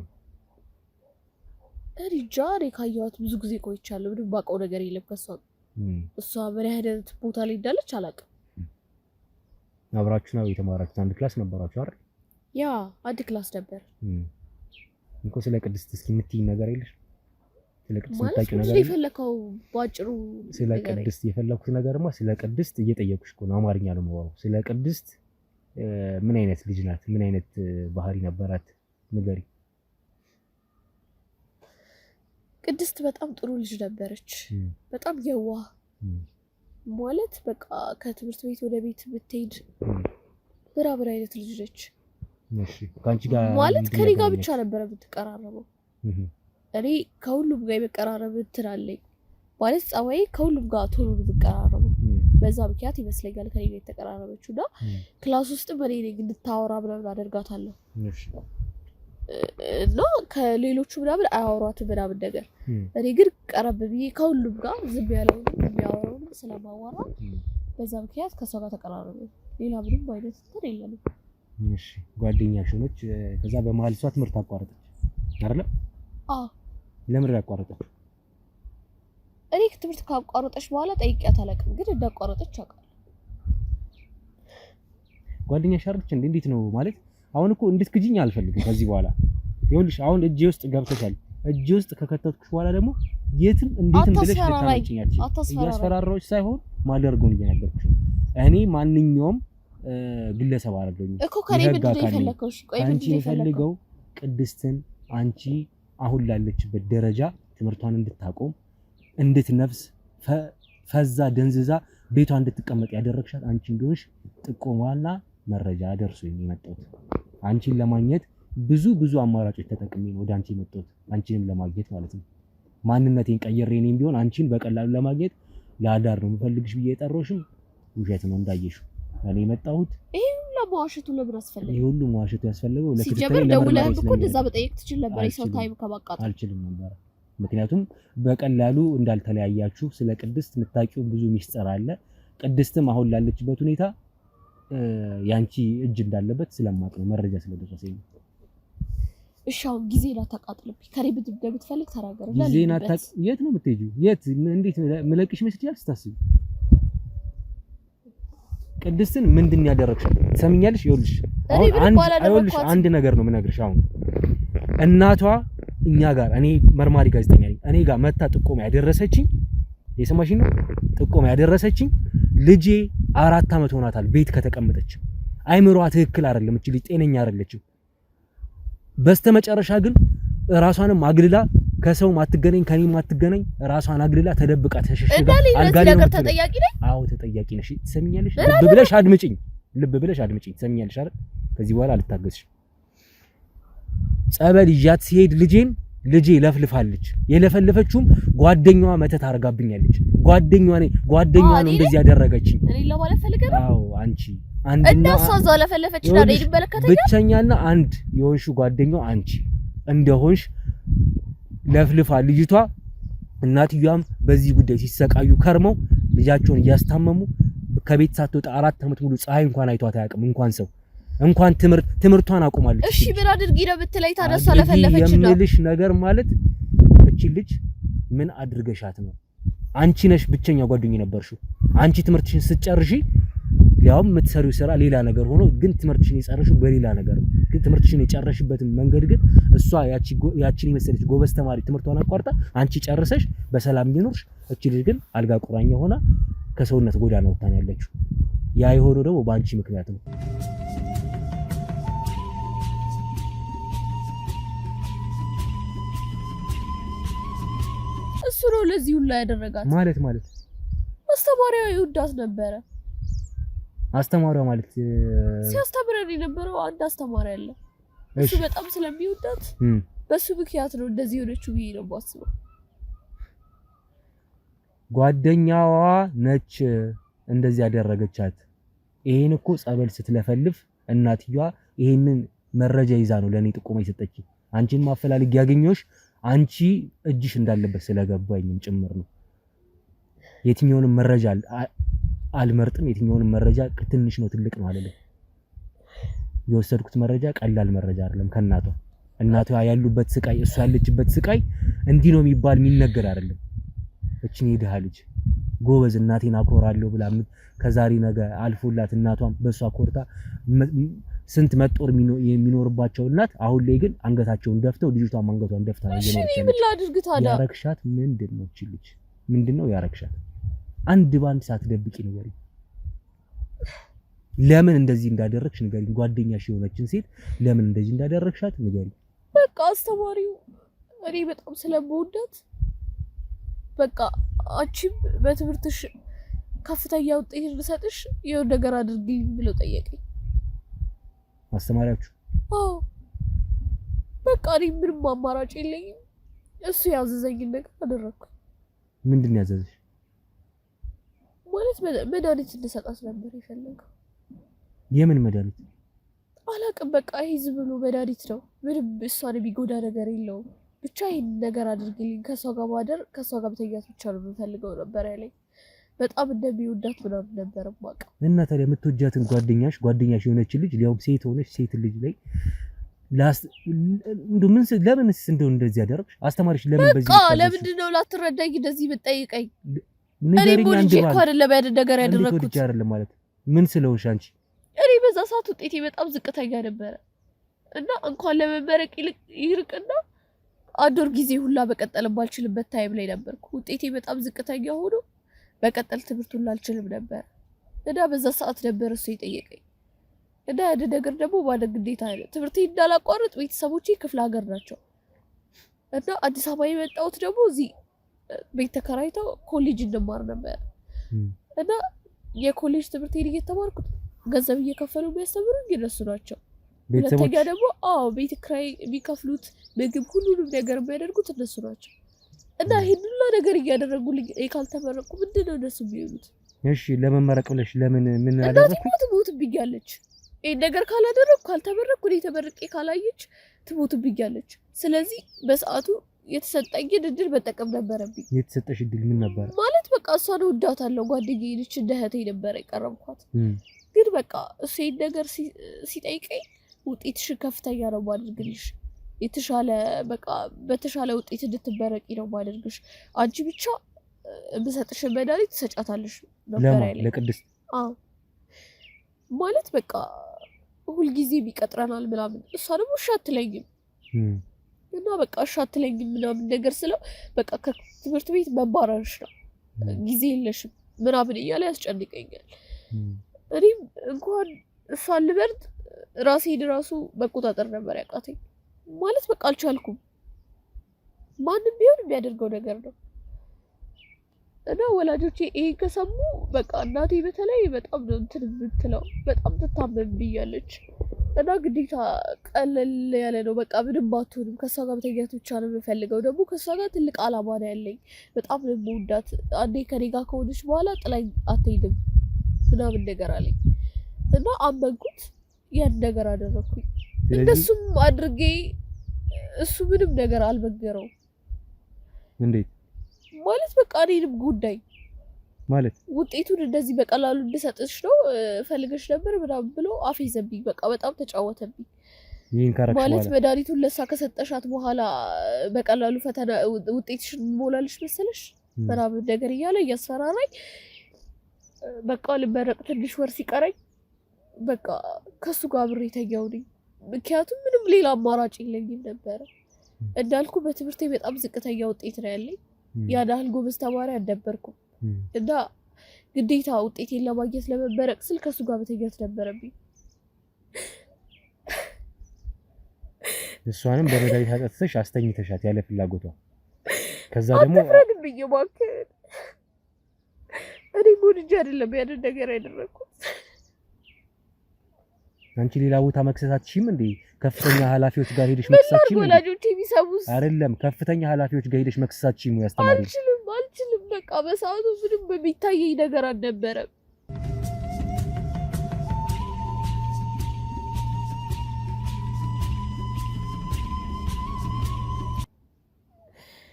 ሪጃሪ ካያት ብዙ ጊዜ ቆይቻለሁ ምንም ባቀው ነገር የለም ከሷ እሷ ምን አይነት ቦታ ላይ እንዳለች አላውቅም አብራችሁ ነው የተማራችሁት አንድ ክላስ ነበራችሁ አይደል ያ አንድ ክላስ ነበር እንኮ ስለ ቅድስት እስኪ የምትይኝ ነገር የለሽ ስለ ቅድስት የምታውቂው ነገር የፈለከው ባጭሩ ስለ ቅድስት የፈለኩት ነገርማ ስለ ቅድስት እየጠየኩሽ እኮ ነው አማርኛ ነው የማወራው ስለ ቅድስት ምን አይነት ልጅ ናት ምን አይነት ባህሪ ነበራት ንገሪ ቅድስት በጣም ጥሩ ልጅ ነበረች በጣም የዋህ ማለት በቃ ከትምህርት ቤት ወደ ቤት ብትሄድ ብራብራ አይነት ልጅ ነች እሺ ካንቺ ጋር ማለት ከኔ ጋር ብቻ ነበር የምትቀራረበው እኔ ከሁሉም ጋር የመቀራረብ ትላለኝ ማለት ጻዋዬ ከሁሉም ጋር ቶሎ ብትቀራረበው በዛ ምክንያት ይመስለኛል ከኔ ጋር የተቀራረበችውና ክላስ ውስጥ በኔ ነኝ እንድታወራ ምናምን አደርጋታለሁ እሺ እና ከሌሎቹ ምናምን አያወሯትም ምናምን ነገር እኔ ግን ቀረብ ብዬ ከሁሉም ጋር ዝም ያለው የሚያወራው ስለማወራ በዛ ምክንያት ከሷ ጋር ተቀራረበ ሌላ ምንም አይነት ነገር የለም እሺ ጓደኛሽ ሆነች ከዛ በመሃል እሷ ትምህርት አቋረጠች አይደል አዎ ለምን ያቋረጠች እኔ ትምህርት ካቋረጠች በኋላ ጠይቂያት አላውቅም ግን እንዳቋረጠች አውቃለሁ ጓደኛሽ አይደለች እንዴት ነው ማለት አሁን እኮ እንድትክጂኝ አልፈልግም ከዚህ በኋላ ይኸውልሽ አሁን እጄ ውስጥ ገብተሻል እጄ ውስጥ ከከተትኩሽ በኋላ ደግሞ የትም እንዴትም ብለሽ ልታመጪኛለሽ እያስፈራራዎች ሳይሆን ማደርገውን እየነገርኩሽ ነው እኔ ማንኛውም ግለሰብ አይደለሁም እኮ ከኔ ምንድነው የፈለከው እሺ ቆይ አንቺ የፈለገው ቅድስትን አንቺ አሁን ላለችበት ደረጃ ትምህርቷን እንድታቆም እንድትነፍስ ፈዛ ደንዝዛ ቤቷ እንድትቀመጥ ያደረግሻት አንቺ እንደሆንሽ ጥቆማና መረጃ ደርሶኝ የመጣሁት አንቺን ለማግኘት ብዙ አማራጮች ተጠቅሜ ወደ አንቺ የመጣሁት አንቺንም ለማግኘት ማለት ነው ማንነቴን ቀይሬ እኔም ቢሆን አንቺን በቀላሉ ለማግኘት ለአዳር ነው የምፈልግሽ ብዬ የጠራሁሽም ውሸት ነው እንዳየሽው እኔ የመጣሁት ይሄ ሁሉ መዋሸቱ ለምን አስፈለገ ይሄ ሁሉ መዋሸቱ ያስፈልገው ለክትትል ደውለህ እኮ እንደዛ በጠይቅ ትችል ነበር የሰው ታይም ከማቃጠል አልችልም ነበር ምክንያቱም በቀላሉ እንዳልተለያያችሁ ስለ ቅድስት የምታውቂው ብዙ ሚስጥር አለ ቅድስትም አሁን ላለችበት ሁኔታ ያንቺ እጅ እንዳለበት ስለማቅ ነው መረጃ ስለደረሰኝ እሺ አሁን ጊዜ ላታቃጥልብኝ ከሬ ብትፈልግ ተናገር ጊዜና የት ነው የምትሄጂው የት እንዴት መለቅሽ መስጊያል ስታስቢ ቅድስትን ምንድን ያደረግሻል ሰምኛለሽ ይኸውልሽ አንድ ነገር ነው የምነግርሽ አሁን እናቷ እኛ ጋር እኔ መርማሪ ጋዜጠኛ ነኝ እኔ ጋር መታ ጥቆማ ያደረሰችኝ የሰማሽኝ ነው ጥቆማ ያደረሰችኝ ልጄ 4 አመት ሆናታል ቤት ከተቀመጠች አይምሮዋ ትክክል አይደለም እቺ ልጅ ጤነኛ አይደለችም በስተመጨረሻ ግን ራሷንም አግልላ ከሰው ማትገናኝ ከኔ ማትገናኝ ራሷን አግልላ ተደብቃ ተሸሽጋ አልጋ ላይ ተጠያቂ ነኝ። አዎ ተጠያቂ ነሽ። ትሰሚኛለሽ? ልብ ብለሽ አድምጪኝ። ትሰሚኛለሽ አይደል? ከዚህ በኋላ አልታገስሽ። ጸበል ይዣት ሲሄድ ልጄ ለፍልፋለች። የለፈለፈችውም ጓደኛዋ መተት አርጋብኛለች። ጓደኛዋ ነው እንደዚህ ያደረገችኝ። እኔ ለማለት ፈልገህ ነው? አዎ አንቺ አንድና እሷ ለፈለፈችና አይደል በለከተኛ ብቸኛና አንድ የሆንሽ ጓደኛው አንቺ እንደሆንሽ ለፍልፋ ልጅቷ እናትየዋም በዚህ ጉዳይ ሲሰቃዩ ከርመው ልጃቸውን እያስታመሙ ከቤት ሳትወጣ 4 ዓመት ሙሉ ፀሐይ እንኳን አይቷት አያውቅም። እንኳን ትምህርቷን አቁማለች። እሺ ምን አድርጊ ነው ብትለይ ታደሷ ለፈለፈችና የምልሽ ነገር ማለት እቺ ልጅ ምን አድርገሻት ነው? አንቺ ነሽ ብቸኛ ጓደኛዬ ነበርሽው። አንቺ ትምህርትሽን ስትጨርሺ ያውም የምትሰሪው ስራ ሌላ ነገር ሆኖ ግን ትምህርትሽን የጨረሽው በሌላ ነገር ነው። ግን ትምህርትሽን የጨረሽበትን መንገድ ግን እሷ ያቺን የመሰለች ጎበዝ ተማሪ ትምህርቷን አቋርጣ አንቺ ጨርሰሽ በሰላም እየኖርሽ እቺ ልጅ ግን አልጋ ቁራኛ ሆና ከሰውነት ጎዳና ወጣን ያለችው። ያ የሆነው ደግሞ በአንቺ ምክንያት ነው። እሱ ነው ለዚህ ሁሉ ያደረጋት ማለት አስተማሪዋ ይወዳት ነበረ። አስተማሪዋ ማለት ሲያስተምረን የነበረው አንድ አስተማሪ አለ። እሱ በጣም ስለሚወዳት በሱ ምክንያት ነው እንደዚህ ሆነችው ብዬ ነው የማስበው። ጓደኛዋ ነች እንደዚህ ያደረገቻት። ይሄን እኮ ጸበል ስትለፈልፍ እናትየዋ ይሄንን መረጃ ይዛ ነው ለኔ ጥቆማ የሰጠችኝ። አንቺን ማፈላልግ ያገኘሁሽ አንቺ እጅሽ እንዳለበት ስለገባኝም ጭምር ነው። የትኛውንም መረጃ አልመርጥም። የትኛውንም መረጃ ትንሽ ነው ትልቅ ነው አይደለም። የወሰድኩት መረጃ ቀላል መረጃ አይደለም። እናቷ ያሉበት ስቃይ፣ እሷ ያለችበት ስቃይ እንዲህ ነው የሚባል የሚነገር አይደለም። እቺን የድሃ ልጅ ጎበዝ እናቴን አኮራለሁ ብላ ከዛሬ ነገ አልፎላት እናቷም በሷ ኮርታ ስንት መጦር የሚኖርባቸው እናት አሁን ላይ ግን አንገታቸውን ደፍተው ልጅቷም አንገቷን ደፍታ ነው እየኖረች። እሺ ምን ላድርግ ታዲያ? ያረክሻት ምንድነው? እቺ ልጅ ምንድነው ያረክሻት? አንድ ባንድ ሳትደብቂ ንገሪኝ። ለምን እንደዚህ እንዳደረግሽ ንገሪኝ። ጓደኛሽ የሆነችን ሴት ለምን እንደዚህ እንዳደረግሻት ንገሪኝ። በቃ አስተማሪው እኔ በጣም ስለምወዳት በቃ አንቺም በትምህርትሽ ከፍተኛ ውጤት እንድሰጥሽ የሆነ ነገር አድርጊልኝ ብሎ ጠየቀኝ። አስተማሪያችሁ? አዎ በቃ እኔ ምንም አማራጭ የለኝም። እሱ ያዘዘኝን ነገር አደረኩ። ምንድን ያዘዘሽ? ማለት መድኃኒት እንድሰጣት ነበር የፈለገው። የምን መድኃኒት? አላውቅም። በቃ ይሄ ዝም ብሎ መድኃኒት ነው። ምንም እሷን የሚጎዳ ነገር የለውም። ብቻ ይሄን ነገር አድርግልኝ፣ ከሷ ጋር ማደር፣ ከሷ ጋር መተኛት ብቻ ነው የምፈልገው ነበር ያለኝ። በጣም እንደሚወዳት ምናምን ነበር የማውቀው። እና ታዲያ የምትወጃትን ጓደኛሽ የሆነች ልጅ ሊያውም ሴት ሆነች ሴት ልጅ ላይ ለምንስ እንደው እንደዚህ ያደረግሽ? አስተማሪሽ ለምን በዚህ በቃ ለምንድን ነው ላትረዳኝ እንደዚህ የምትጠይቀኝ? እኔ ቦልጄ እኮ አይደለም ነገር ያደረኩት አይደለም ማለት ምን ስለሆንሽ አንቺ? እኔ በዛ ሰዓት ውጤቴ በጣም ዝቅተኛ ነበረ እና እንኳን ለመመረቅ ይርቅና አንድ ወር ጊዜ ሁላ በቀጠል ባልችልበት ታይም ላይ ነበርኩ። ውጤቴ በጣም ዝቅተኛ ሆኖ በቀጠል ትምህርቱን አልችልም ነበር እና በዛ ሰዓት ነበር እሱ የጠየቀኝ። እና ያደ ነገር ደግሞ ባለ ግዴታ አይደል ትምህርቴን እንዳላቋርጥ ቤተሰቦቼ ክፍለ ሀገር ናቸው እና አዲስ አበባ የመጣሁት ደግሞ እዚህ ቤት ተከራይተው ኮሌጅ እንማር ነበር እና የኮሌጅ ትምህርቴን እየተማርኩት ገንዘብ እየከፈሉ የሚያስተምሩኝ እነሱ ናቸው። ሁለተኛ ደግሞ ቤት ኪራይ የሚከፍሉት ምግብ ሁሉንም ነገር የሚያደርጉት እነሱ ናቸው እና ይሄን ሁሉ ነገር እያደረጉልኝ ካልተመረቁ ምንድን ነው እነሱ የሚሆኑት? እሺ ለመመረቅ ብለሽ ለምን ምን አደረግሽ? ትሞትብኛለች። ይሄን ነገር ካላደረኩ ካልተመረኩ እኔ ተመርቄ ካላየች ትሞትብኛለች። ስለዚህ በሰዓቱ የተሰጠኝ እድል መጠቀም ነበረብኝ። የተሰጠሽ እድል ምን ነበር? ማለት በቃ እሷን እወዳታለሁ፣ ጓደኛዬ ነች፣ እንደ እህቴ ነበር የቀረብኳት። ግን በቃ እሱ ይሄን ነገር ሲጠይቀኝ ውጤትሽን ከፍተኛ ነው ማድረግልሽ፣ የተሻለ በቃ በተሻለ ውጤት እንድትመረቂ ነው ማድረግሽ፣ አንቺ ብቻ የምሰጥሽ መድኃኒት ትሰጫታለሽ ነበር ያለኝ። ለቅድስት ማለት በቃ ሁልጊዜ ይቀጥረናል ምናምን፣ እሷ ደግሞ እሺ አትለኝም እና በቃ እሺ አትለኝም ምናምን ነገር ስለው በቃ ከትምህርት ቤት መባረርሽ ነው ጊዜ የለሽም ምናምን እያለ ያስጨንቀኛል። እኔም እንኳን እሷን ልበርድ ራሴን ራሱ መቆጣጠር ነበር ያቃተኝ። ማለት በቃ አልቻልኩም። ማንም ቢሆን የሚያደርገው ነገር ነው እና ወላጆቼ ይሄን ከሰሙ በቃ እናቴ በተለይ በጣም ነው እንትን የምትለው፣ በጣም ትታመምብኛለች እና ግዴታ ቀለል ያለ ነው በቃ ምንም ባትሆንም ከሷ ጋር መተኛት ብቻ ነው የምፈልገው። ደግሞ ከሷ ጋር ትልቅ አላማ ነው ያለኝ። በጣም ነው የምወዳት። አንዴ ከኔ ጋር ከሆነች በኋላ ጥላኝ አትሄድም ምናምን ነገር አለኝ እና አመንኩት። ያን ነገር አደረኩኝ። እንደሱም አድርጌ እሱ ምንም ነገር አልበገረው። እንዴት ማለት በቃ እኔንም ጉዳይ ማለት ውጤቱን እንደዚህ በቀላሉ እንድሰጥሽ ነው ፈልገሽ ነበር ምናምን ብሎ አፌዘብኝ። በቃ በጣም ተጫወተብኝ። ይሄን ካረክሽ ማለት መድኃኒቱን ለሳ ከሰጠሻት በኋላ በቀላሉ ፈተና ውጤትሽን ሞላልሽ መሰለሽ ምናምን ነገር እያለ እያስፈራራኝ በቃ ልመረቅ ትንሽ ወር ሲቀረኝ በቃ ከሱ ጋር አብሬ ተኛሁኝ። ምክንያቱም ምንም ሌላ አማራጭ የለኝም ነበረ። እንዳልኩ በትምህርቴ በጣም ዝቅተኛ ውጤት ነው ያለኝ። ያን ያህል ጎበዝ ተማሪ አልነበርኩም እና ግዴታ ውጤቴን ለማግኘት ለመመረቅ ስል ከሱ ጋር መተኛት ነበረብኝ። እሷንም በመድኃኒት አጠጥተሽ አስተኝተሻት ያለ ፍላጎቷ። ከዛ ደግሞ አትፍረድብኝ እባክህ። እኔ ወድጄ አይደለም ያንን ነገር ያደረኩት። አንቺ ሌላ ቦታ መክሰሳችም እንዴ? ከፍተኛ ኃላፊዎች ጋር ሄደሽ መክሰሳችም እንዴ? ወላጆቼ ቢሰሙስ? አይደለም ከፍተኛ ኃላፊዎች ጋር ሄደሽ መክሰሳችም ነው ያስተማሩኝ። አልችልም በቃ በሰዓቱ ምንም በሚታየኝ ነገር አልነበረም።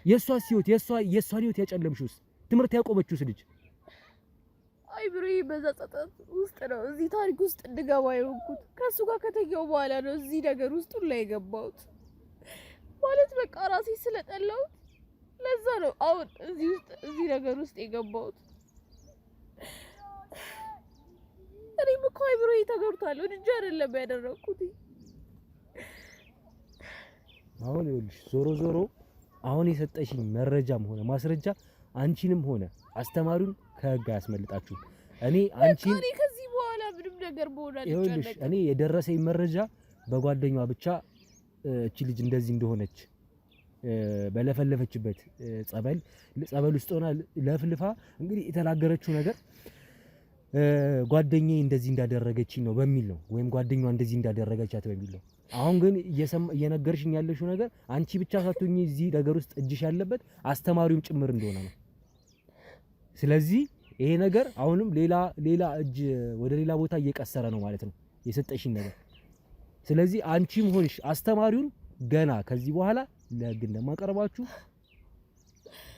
የሷስ ህይወት የሷን ህይወት ያጨለምሽውስ ትምህርት ያቆመችውስ ልጅ አይብሬ በዛ ጸጸት ውስጥ ነው እዚህ ታሪክ ውስጥ እንድገባ የሆንኩት። ከሱ ጋር ከተኛው በኋላ ነው እዚህ ነገር ውስጥ ሁላ የገባሁት። ማለት በቃ ራሴ ስለጠላሁት ለዛ ነው አሁን እዚህ ነገር ውስጥ የገባሁት። እኔም እኮ አይብሬ ተገርቷል እንጂ አይደለም ያደረኩት። አሁን ይኸውልሽ ዞሮ አሁን የሰጠሽኝ መረጃም ሆነ ማስረጃ አንቺንም ሆነ አስተማሪውን ከህግ አያስመልጣችሁ። እኔ አንቺን ከዚህ በኋላ ምንም ነገር በሆነ ይኸውልሽ እኔ የደረሰኝ መረጃ በጓደኛዋ ብቻ እቺ ልጅ እንደዚህ እንደሆነች በለፈለፈችበት ጸበል ውስጥ ሆና ለፍልፋ እንግዲህ የተናገረችው ነገር ጓደኛዬ እንደዚህ እንዳደረገችኝ ነው በሚል ነው፣ ወይም ጓደኛዋ እንደዚህ እንዳደረገቻት በሚል ነው። አሁን ግን እየነገርሽኝ ያለሽው ነገር አንቺ ብቻ ሳትሆኚ እዚህ ነገር ውስጥ እጅሽ ያለበት አስተማሪውም ጭምር እንደሆነ ነው። ስለዚህ ይሄ ነገር አሁንም ሌላ እጅ ወደ ሌላ ቦታ እየቀሰረ ነው ማለት ነው የሰጠሽኝ ነገር። ስለዚህ አንቺም ሆንሽ አስተማሪውን ገና ከዚህ በኋላ ለህግ እንደማቀርባችሁ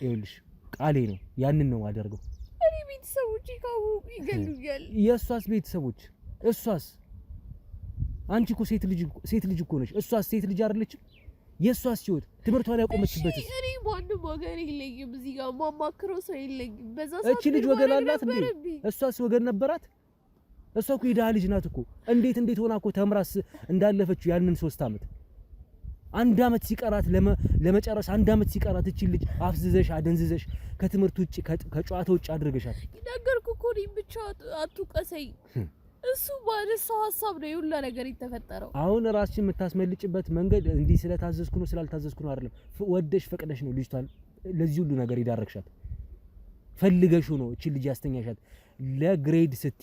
ይኸውልሽ ቃሌ ነው። ያንን ነው ማደርገው። እኔ ቤተሰቦቼ ካወቁ ይገሉኛል። የእሷስ ቤተሰቦች እሷስ አንቺ እኮ ሴት ልጅ እኮ ነሽ። እሷስ ሴት ልጅ አይደለችም? የእሷስ ህይወት ትምህርቷን ያቆመችበት እኔ ማንም ወገን የለኝም። እዚህ ጋር ማማክረው ሰው የለኝም። በዛ እቺ ልጅ ወገን አላት እንዴ? እሷስ ወገን ነበራት? እሷ እኮ የድሃ ልጅ ናት እኮ። እንዴት ሆና እኮ ተምራስ እንዳለፈችው ያንን 3 አመት 1 አመት ሲቀራት ለመጨረስ 1 አመት ሲቀራት እቺ ልጅ አፍዝዘሽ አደንዝዘሽ ከትምህርት ውጪ ከጨዋታ ውጪ አድርገሻት። ነገርኩ እኮ እኔ ብቻ አትውቀሰኝ። እሱ ባነሳው ሀሳብ ነው የሁላ ነገር የተፈጠረው። አሁን ራስሽን የምታስመልጭበት መንገድ እንዲህ ስለታዘዝኩ ነው ስላልታዘዝኩ ነው አይደለም። ወደሽ ፈቅደሽ ነው ልጅቷን ለዚህ ሁሉ ነገር ይዳረግሻት። ፈልገሽው ነው እቺ ልጅ ያስተኛሻት። ለግሬድ ስቲ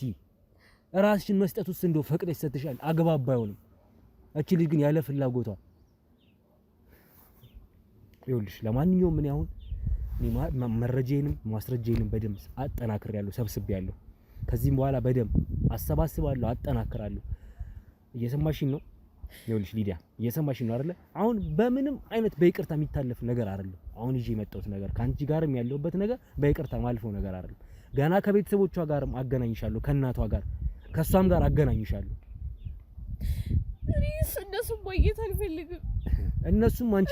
ራስሽን መስጠት ውስጥ እንደው ፈቅደሽ ሰጥሻል። አግባብ አይሆንም። እቺ ልጅ ግን ያለ ፍላጎቷ ይኸውልሽ። ለማንኛውም ምን ያሁን መረጃዬንም ማስረጃዬንም በደንብ አጠናክሬያለሁ፣ ሰብስቤያለሁ። ከዚህም በኋላ በደንብ አሰባስባለሁ፣ አጠናክራለሁ። እየሰማሽኝ ነው? ይኸውልሽ ሊዲያ እየሰማሽኝ ነው አይደለ? አሁን በምንም አይነት በይቅርታ የሚታለፍ ነገር አይደለም። አሁን ይዤ የመጣሁት ነገር ከአንቺ ጋርም ያለሁበት ነገር በይቅርታ ማልፈው ነገር አይደለም። ገና ከቤተሰቦቿ ጋርም አገናኝሻለሁ፣ ከእናቷ ጋር ከሷም ጋር አገናኝሻለሁ። እነሱም ማግኘት አልፈልግም። እነሱም አንቺ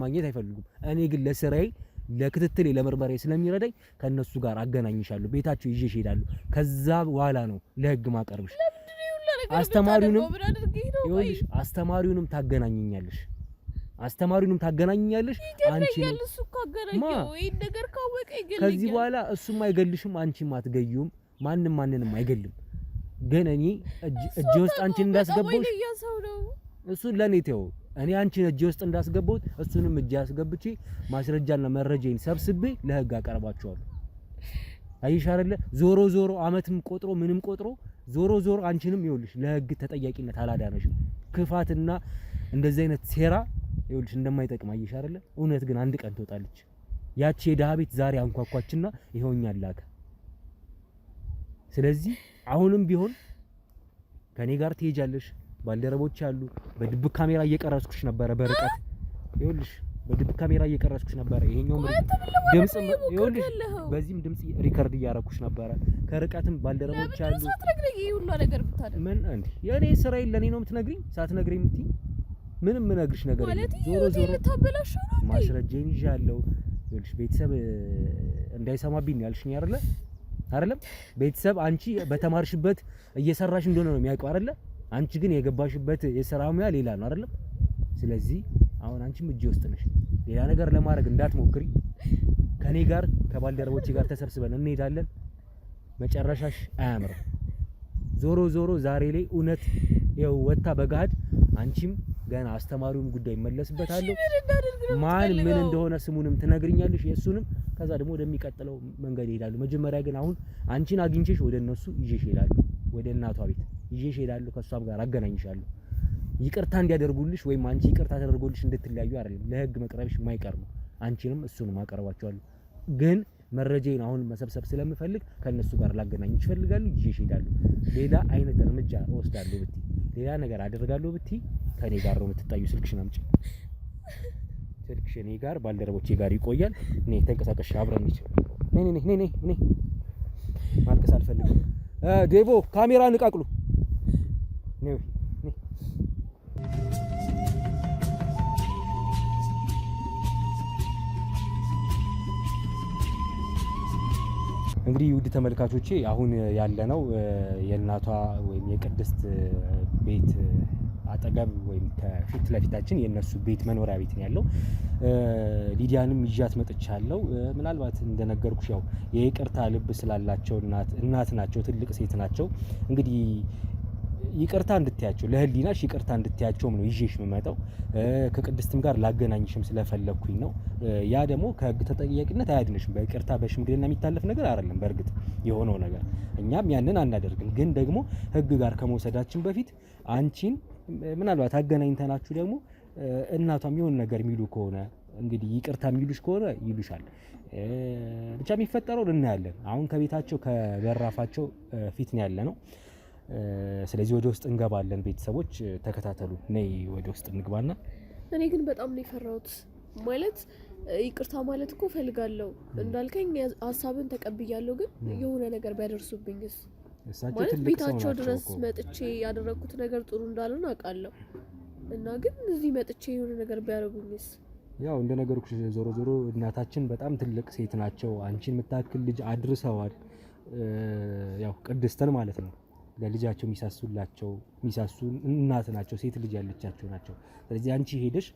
ማግኘት አይፈልጉም። እኔ ግን ለስራዬ ለክትትሌ ለምርመሬ ስለሚረዳኝ ከነሱ ጋር አገናኝሻለሁ። ቤታቸው ይዤሽ እሄዳለሁ። ከዛ በኋላ ነው ለህግ ማቀርብሽ። አስተማሪውንም ታገናኝኛለሽ። አንቺ ነገር ካወቀ ይገለኛል። ከዚህ በኋላ እሱም አይገልሽም፣ አንቺም አትገዩም። ማንንም አይገልም። ግን እኔ እጄ ውስጥ አንቺን እንዳስገባሽ እሱን ለኔ ተው። እኔ አንቺን እጄ ውስጥ እንዳስገባሁት እሱንም እጄ አስገብቼ ማስረጃና መረጃዬን ሰብስቤ ለህግ አቀርባቸዋለሁ። አይሽ አይደለ ዞሮ ዞሮ አመትም ቆጥሮ ምንም ቆጥሮ ዞሮ አንቺንም ይኸውልሽ ለህግ ተጠያቂነት አላዳነሽም። ክፋትና እንደዚህ አይነት ሴራ ይኸውልሽ እንደማይጠቅም አይሽ አይደለ። እውነት ግን አንድ ቀን ትወጣለች። ያቺ የደሃ ቤት ዛሬ አንኳኳችና ይኸውኛል ላከ። ስለዚህ አሁንም ቢሆን ከኔ ጋር ትሄጃለሽ። ባልደረቦች አሉ። በድብቅ ካሜራ እየቀረጽኩሽ ነበር በርቀት ይኸውልሽ በድብቅ ካሜራ እየቀረጽኩሽ ነበር። ይሄኛው ድምጽ ይኸውልሽ በዚህም ድምጽ ሪከርድ እያደረኩሽ ነበር። ከርቀትም ባልደረቦች አሉ። ሳትነግረኝ ይሄ ሁሉ ነገር ብታደርግ ምን እንዴ የኔ ስራዬ ለኔ ነው የምትነግሪኝ? ሳትነግሪኝ የምትይ ምንም ምነግርሽ ነገር የለም። ዞሮ ልታበላሽው ነው። ማስረጃዬን ይዣለሁ። ይኸውልሽ ቤተሰብ እንዳይሰማብኝ ያልሽኝ አይደለም? ቤተሰብ አንቺ በተማርሽበት እየሰራሽ እንደሆነ ነው የሚያውቀው አይደለ? አንቺ ግን የገባሽበት የሥራ ሙያ ሌላ ነው አይደለም? ስለዚህ አሁን አንቺም እጄ ውስጥ ነሽ። ሌላ ነገር ለማድረግ እንዳትሞክሪ። ከኔ ጋር ከባልደረቦቼ ጋር ተሰብስበን እንሄዳለን። መጨረሻሽ አያምርም። ዞሮ ዛሬ ላይ እውነት ይኸው ወጣ በጋድ አንቺም ገና አስተማሪውም ጉዳይ መለስበታለሁ። ማን ምን እንደሆነ ስሙንም ትነግሪኛለሽ የሱንም። ከዛ ደግሞ ወደሚቀጥለው መንገድ ይሄዳሉ። መጀመሪያ ግን አሁን አንቺን አግኝቼሽ ወደ እነሱ ይዤሽ ሄዳለሁ። ወደ እናቷ ቤት ይዤሽ ሄዳለሁ። ከሷም ጋር አገናኝሻለሁ። ይቅርታ እንዲያደርጉልሽ ወይም አንቺ ይቅርታ ተደርጎልሽ እንድትለያዩ አይደለም። ለህግ መቅረብሽ የማይቀር ነው። አንቺንም እሱንም አቀርባቸዋለሁ። ግን መረጃዬን አሁን መሰብሰብ ስለምፈልግ ከነሱ ጋር ላገናኝሽ እፈልጋለሁ። ይዤሽ ሄዳለሁ። ሌላ አይነት እርምጃ እወስዳለሁ ብትይ፣ ሌላ ነገር አደርጋለሁ ብትይ ከኔ ጋር ነው የምትጣዩ። ስልክሽን አምጪ። ስልክሽ እኔ ጋር ባልደረቦቼ ጋር ይቆያል። እኔ ተንቀሳቀሽ አብረን ነኝ። ማልቀስ አልፈልግም። ዴቮ ካሜራ ንቃቅሉ። እንግዲህ ውድ ተመልካቾቼ አሁን ያለነው የእናቷ ወይም የቅድስት ቤት አጠገብ ወይም ከፊት ለፊታችን የነሱ ቤት መኖሪያ ቤት ነው ያለው። ሊዲያንም ይዣት መጥቻለሁ። ምናልባት እንደነገርኩሽ ያው የይቅርታ ልብ ስላላቸው እናት ናቸው፣ ትልቅ ሴት ናቸው። እንግዲህ ይቅርታ እንድትያቸው ለህሊናሽ ይቅርታ እንድትያቸውም ነው ይዤሽ የምመጣው። ከቅድስትም ጋር ላገናኝሽም ስለፈለኩኝ ነው። ያ ደግሞ ከህግ ተጠያቂነት አያድንሽም። በይቅርታ በሽምግልና የሚታለፍ ነገር አይደለም። በእርግጥ የሆነው ነገር እኛም ያንን አናደርግም። ግን ደግሞ ህግ ጋር ከመውሰዳችን በፊት አንቺን ምናልባት አገናኝተናችሁ ደግሞ እናቷም የሆነ ነገር የሚሉ ከሆነ እንግዲህ ይቅርታ የሚሉሽ ከሆነ ይሉሻል። ብቻ የሚፈጠረው እናያለን። አሁን ከቤታቸው ከበራፋቸው ፊት ነው ያለ ነው። ስለዚህ ወደ ውስጥ እንገባለን። ቤተሰቦች ተከታተሉ። ነይ ወደ ውስጥ እንግባና። እኔ ግን በጣም ነው የፈራሁት። ማለት ይቅርታ ማለት እኮ ፈልጋለሁ እንዳልከኝ ሀሳብን ተቀብያለሁ። ግን የሆነ ነገር ቢያደርሱብኝስ? ማለት ቤታቸው ድረስ መጥቼ ያደረኩት ነገር ጥሩ እንዳልሆነ አውቃለሁ እና ግን እዚህ መጥቼ የሆነ ነገር ቢያደርጉኝስ? ያው እንደነገርኩሽ ዞሮ እናታችን በጣም ትልቅ ሴት ናቸው። አንቺን የምታክል ልጅ አድርሰዋል። ያው ቅድስትን ማለት ነው። ለልጃቸው የሚሳሱ እናት ናቸው። ሴት ልጅ ያለቻቸው ናቸው። ስለዚህ አንቺ ሄደሽ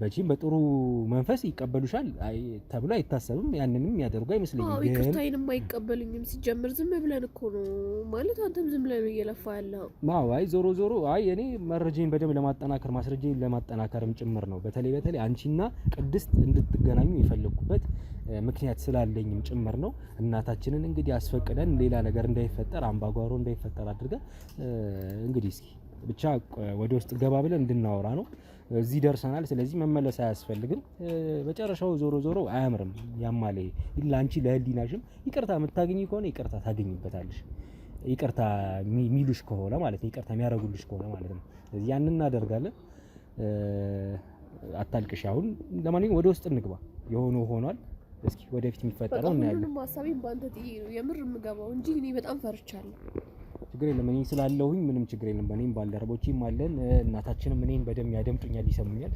በጂም በጥሩ መንፈስ ይቀበሉሻል ተብሎ አይታሰብም። ያንንም ያደርጉ አይመስልኝም። ግን ይቅርታዬንም አይቀበሉኝም። ሲጀምር ዝም ብለን እኮ ነው ማለት አንተም ዝም ብለን እየለፋ ያለው። አይ ዞሮ እኔ መረጃዬን በደንብ ለማጠናከር ማስረጃዬን ለማጠናከርም ጭምር ነው። በተለይ አንቺና ቅድስት እንድትገናኙ የፈለኩበት ምክንያት ስላለኝም ጭምር ነው። እናታችንን እንግዲህ አስፈቅደን ሌላ ነገር እንዳይፈጠር አምባጓሮ እንዳይፈጠር አድርገን እንግዲህ እስኪ ብቻ ወደ ውስጥ ገባ ብለን እንድናወራ ነው። እዚህ ደርሰናል። ስለዚህ መመለስ አያስፈልግም። መጨረሻው ዞሮ አያምርም። ያማለ አንቺ ለህሊናሽም ይቅርታ የምታገኝ ከሆነ ይቅርታ ታገኝበታለሽ። ይቅርታ ሚሉሽ ከሆነ ማለት ነው፣ ይቅርታ የሚያደርጉልሽ ከሆነ ማለት ነው። ስለዚህ ያንን እናደርጋለን። አታልቅሽ። አሁን ለማንኛውም ወደ ውስጥ እንግባ። የሆነው ሆኗል። እስኪ ወደፊት የሚፈጠረው እናያለን። ሁሉንም ሀሳቤን ባንተ ጥዬ ነው የምር የምገባው እንጂ እኔ በጣም ፈርቻለሁ። ችግር የለም። እኔ ስላለሁኝ ምንም ችግር የለም። በእኔም ባልደረቦቼም አለን። እናታችንም እኔን በደም ያደምጡኛል፣ ይሰሙኛል።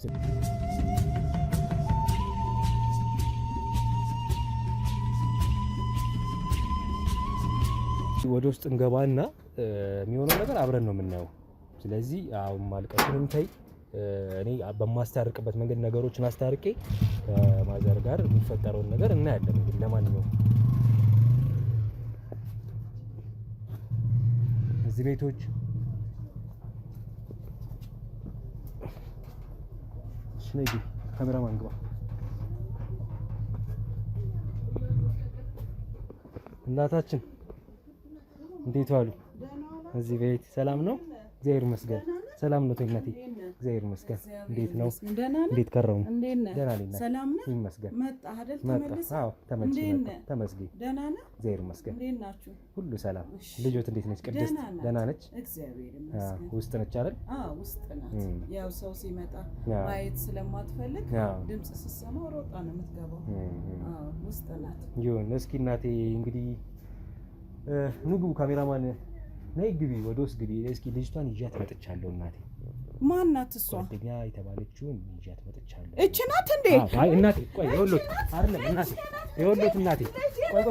ወደ ውስጥ እንገባና የሚሆነው ነገር አብረን ነው የምናየው። ስለዚህ አሁን ማልቀሱንም ተይ። እኔ በማስታርቅበት መንገድ ነገሮችን አስታርቄ ከማዘር ጋር የሚፈጠረውን ነገር እናያለን። እንግዲህ ለማንኛውም እዚህ ቤቶች ነይ ካሜራማን ግባ። እናታችን እንዴት ዋሉ? እዚህ ቤት ሰላም ነው? እግዚአብሔር ይመስገን። ሰላም ነው እናቴ? እግዚአብሔር ይመስገን። እንዴት ነው? እንዴት ከረሙ? ደህና ነኝ። ሰላም ነው ይመስገን። መጣህ አይደል? ተመለሰ? አዎ ተመልሼ ተመስገን። ደህና ነህ? እግዚአብሔር ይመስገን። እንዴት ናችሁ? ሁሉ ሰላም። ልጆት እንዴት ነች? ቅድስት ደህና ነች? እግዚአብሔር ይመስገን። ውስጥ ነች አይደል? አዎ ውስጥ ናት። ያው ሰው ሲመጣ ማየት ስለማትፈልግ ድምጽ ስትሰማ ሮጣ ነው የምትገባው። አዎ ውስጥ ናት። ይሁን። እስኪ እናቴ እንግዲህ ንግቡ ካሜራማን ነይ ግቢ፣ ወደ ውስጥ ግቢ። እስኪ ልጅቷን ይዣት መጥቻለሁ እናቴ። ማን ናት እሷ? ጓደኛ የተባለችውን ይዣት መጥቻለሁ። እቺ ናት እንዴ? አይ እናቴ ቆይ፣ ይኸውልዎት አይደለም እናቴ፣ ይኸውልዎት እናቴ፣ ቆይ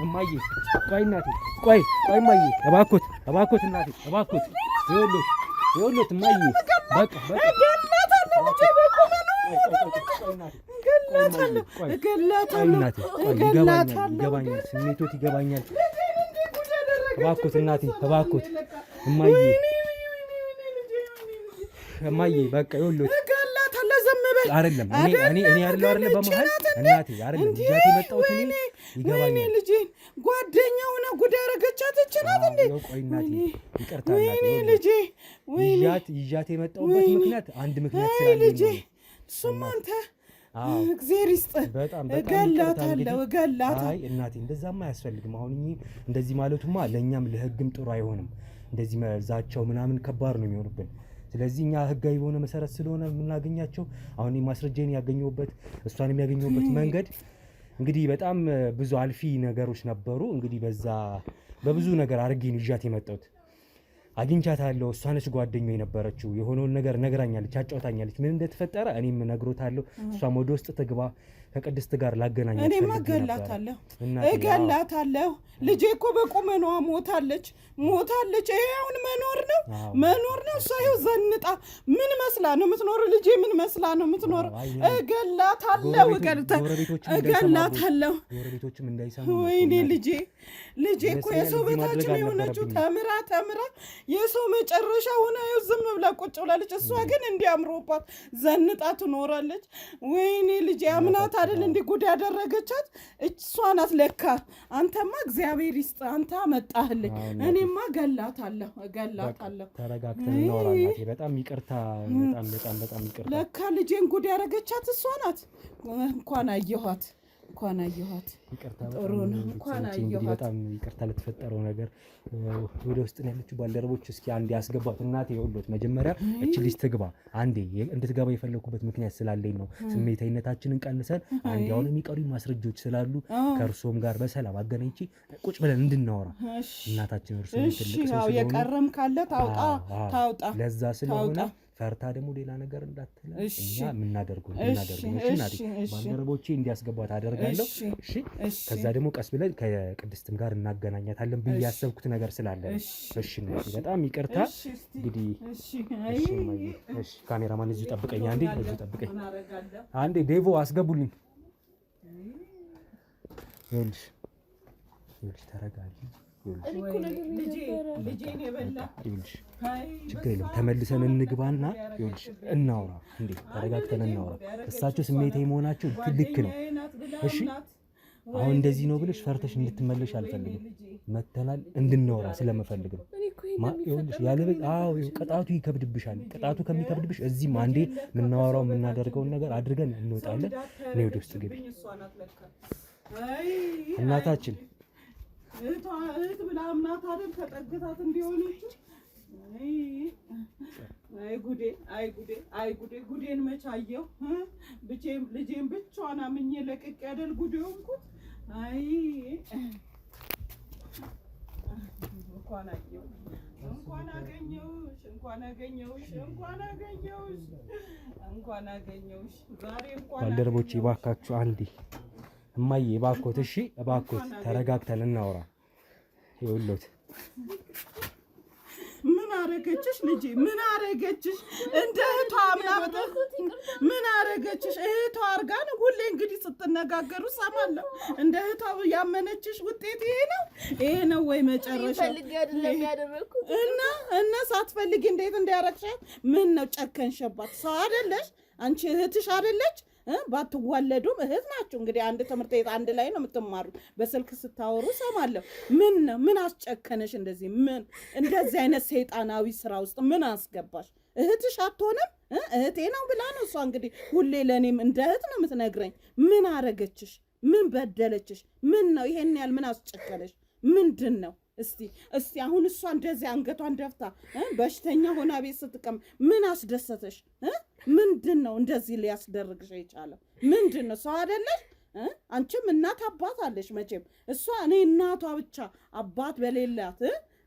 እማዬ፣ ቆይ እናቴ፣ ቆይ እማዬ፣ እባክዎት እናቴ፣ እባክዎት፣ ይኸውልዎት እማዬ፣ በቃ ይገባኛል፣ ስሜቶት ይገባኛል። እባክዎት እናቴ፣ እባክዎት እማዬ፣ በቃ ይኸውልዎት እገላታለሁ። ዝም በል። አይደለም እኔ አይደለም በመሀል እናቴ አይደለም ይዣት የመጣሁት እኔ ይገባኛል። ልጄን ጓደኛው ነው ጉድ ያደረገቻት እቺ ናት እንዴ? ቆይ እናቴ ይቅርታ እናቴ፣ ልጄ ይዣት የመጣሁበት ምክንያት አንድ ምክንያት ስላለኝ ነው። እሱማ አንተ እግዚአብሔር ይስጥህ። በጣም እገላታለሁ። አይ እናቴ እንደዛማ አያስፈልግም። አሁን እንደዚህ ማለቱማ ለእኛም ለህግም ጥሩ አይሆንም። እንደዚህ መዛቸው ምናምን ከባድ ነው የሚሆንብን። ስለዚህ እኛ ህጋዊ በሆነ መሰረት ስለሆነ የምናገኛቸው አሁን ማስረጃዬን ያገኘሁበት እሷንም ያገኘሁበት መንገድ እንግዲህ በጣም ብዙ አልፊ ነገሮች ነበሩ። እንግዲህ በብዙ ነገር አድርጌን ይዣት የመጣሁት አግኝቻታለሁ። እሷ ነች ጓደኛዬ የነበረችው። የሆነውን ነገር ነግራኛለች፣ አጫውታኛለች። ምን እንደተፈጠረ እኔም ነግሮታለሁ። እሷም ወደ ውስጥ ትግባ፣ ከቅድስት ጋር ላገናኛት። እኔማ እገላታለሁ። ልጄ እኮ በቁመኗ ሞታለች። ይሄ አሁን መኖር ነው። እሷ ይኸው ዘንጣ ምን መስላ ነው የምትኖር? ልጄ ምን መስላ ነው የምትኖር? እገላታለሁ። ጎረቤቶችም እንዳይሰሙ። ወይኔ ልጄ እኮ የሰው በታች ነው የሆነችው። ተምራ የሰው መጨረሻ ሆና ይኸው ዝም ብላ ቁጭ ብላለች። እሷ ግን እንዲያምሮባት ዘንጣ ትኖራለች። ወይኔ ልጄ አምናት አይደል እንዲህ ጉድ ያደረገቻት እሷ ናት ለካ። አንተማ እግዚአብሔር ይስጥ፣ አንተ አመጣህልኝ። እኔማ እገላታለሁ። ተረጋግተን እናወራ እናቴ። በጣም ይቅርታ፣ በጣም ይቅርታ። ለካ ልጄን ጉድ ያደረገቻት እሷ ናት። እንኳን አየኋት። ይቅርታ፣ ጥሩ ነው። እንኳን አየኋት። በጣም ይቅርታ ለተፈጠረው ነገር። ወደ ውስጥ ነው ያለችው። ባልደረቦች እስኪ አንዴ ያስገባት እናቴ። ይኸውልዎት መጀመሪያ እቺ ልጅ ትግባ። አንዴ እንድትገባ የፈለኩበት ምክንያት ስላለኝ ነው። ስሜታዊነታችንን ቀንሰን አንዴ አሁን የሚቀሩ ማስረጃዎች ስላሉ ከእርሶም ጋር በሰላም አገናኝቼ ቁጭ ብለን እንድናወራ እናታችን። እርሶ ትልቅ ሰው ስለሆነ የቀረም ካለ ታውጣ። ለዛ ስለሆነ ፈርታ ደግሞ ሌላ ነገር እንዳትለ እኛ የምናደርገው እናቴ። ባልደረቦቼ እንዲያስገባት አደርጋለሁ። እሺ ከዛ ደግሞ ቀስ ብለን ከቅድስትም ጋር እናገናኛታለን ብዬ ያሰብኩት ነገር ስላለ እሺ እናቴ፣ በጣም ይቅርታ። እንግዲህ እሺ ካሜራማን እዚሁ ጠብቀኝ አንዴ ዴቮ አስገቡልኝ። ይኸውልሽ ተረጋጊ። ችግር የለም ተመልሰን እንግባና ይኸውልሽ እናውራ። እንዴ ተረጋግተን እናውራ። እሳቸው ስሜታዊ መሆናቸው ልክ ነው። እሺ አሁን እንደዚህ ነው ብለሽ ፈርተሽ እንድትመለሽ አልፈልግም። መተናል እንድናወራ ስለምፈልግ ነው። ይኸውልሽ ቅጣቱ ይከብድብሻል። ቅጣቱ ከሚከብድብሽ እዚህም አንዴ የምናወራው የምናደርገውን ነገር አድርገን እንወጣለን። እኔ ወደ ውስጥ ግቢ እናታችን። እህት ብላ አምናት አይደል ተጠግታት እንዲሆነች። አይ ጉዴ ጉዴን መቻየው ልጄን ብቻዋን አምኜ ለቅቄ አይደል ጉዴ ሆንኩት። እንኳን አገኘሁሽ ዛሬ ባልደረቦቼ እባካችሁ አንዴ እማዬ እባክዎት፣ እሺ እባክዎት ተረጋግተን እናውራ። ይኸውልዎት ምን አረገችሽ ልጄ? ምን አረገችሽ? እንደ እህቷ አምናት ምን አረገችሽ? እህቷ አርጋ ነው ሁሌ እንግዲህ ስትነጋገሩ ሰማለሁ። እንደ እህቷ ያመነችሽ ውጤት ይሄ ነው ወይ መጨረሻ? እና ሳትፈልጊ እንዴት እንዲያረግሻት? ምን ነው ጨከንሽባት? ሰው አይደለሽ አንቺ እህትሽ አይደለች? ባትዋለዱም እህት ናችሁ። እንግዲህ አንድ ትምህርት ቤት አንድ ላይ ነው የምትማሩት። በስልክ ስታወሩ ሰማለሁ። ምን ነው ምን አስጨከነሽ? እንደዚህ አይነት ሰይጣናዊ ስራ ውስጥ ምን አስገባሽ? እህትሽ አትሆንም? እህቴ ነው ብላ ነው እሷ እንግዲህ ሁሌ ለእኔም እንደ እህት ነው የምትነግረኝ። ምን አረገችሽ? ምን በደለችሽ? ምን ነው ይሄን ያህል ምን አስጨከነሽ? ምንድን ነው? እስቲ አሁን እሷ እንደዚህ አንገቷን ደፍታ በሽተኛ ሆና ቤት ስትቀም ምን አስደሰተሽ? ምንድን ነው እንደዚህ ሊያስደርግሽ የቻለው? ምንድን ነው? ሰው አይደለሽ? አንቺም እናት አባት አለሽ መቼም። እሷ እኔ እናቷ ብቻ አባት በሌላት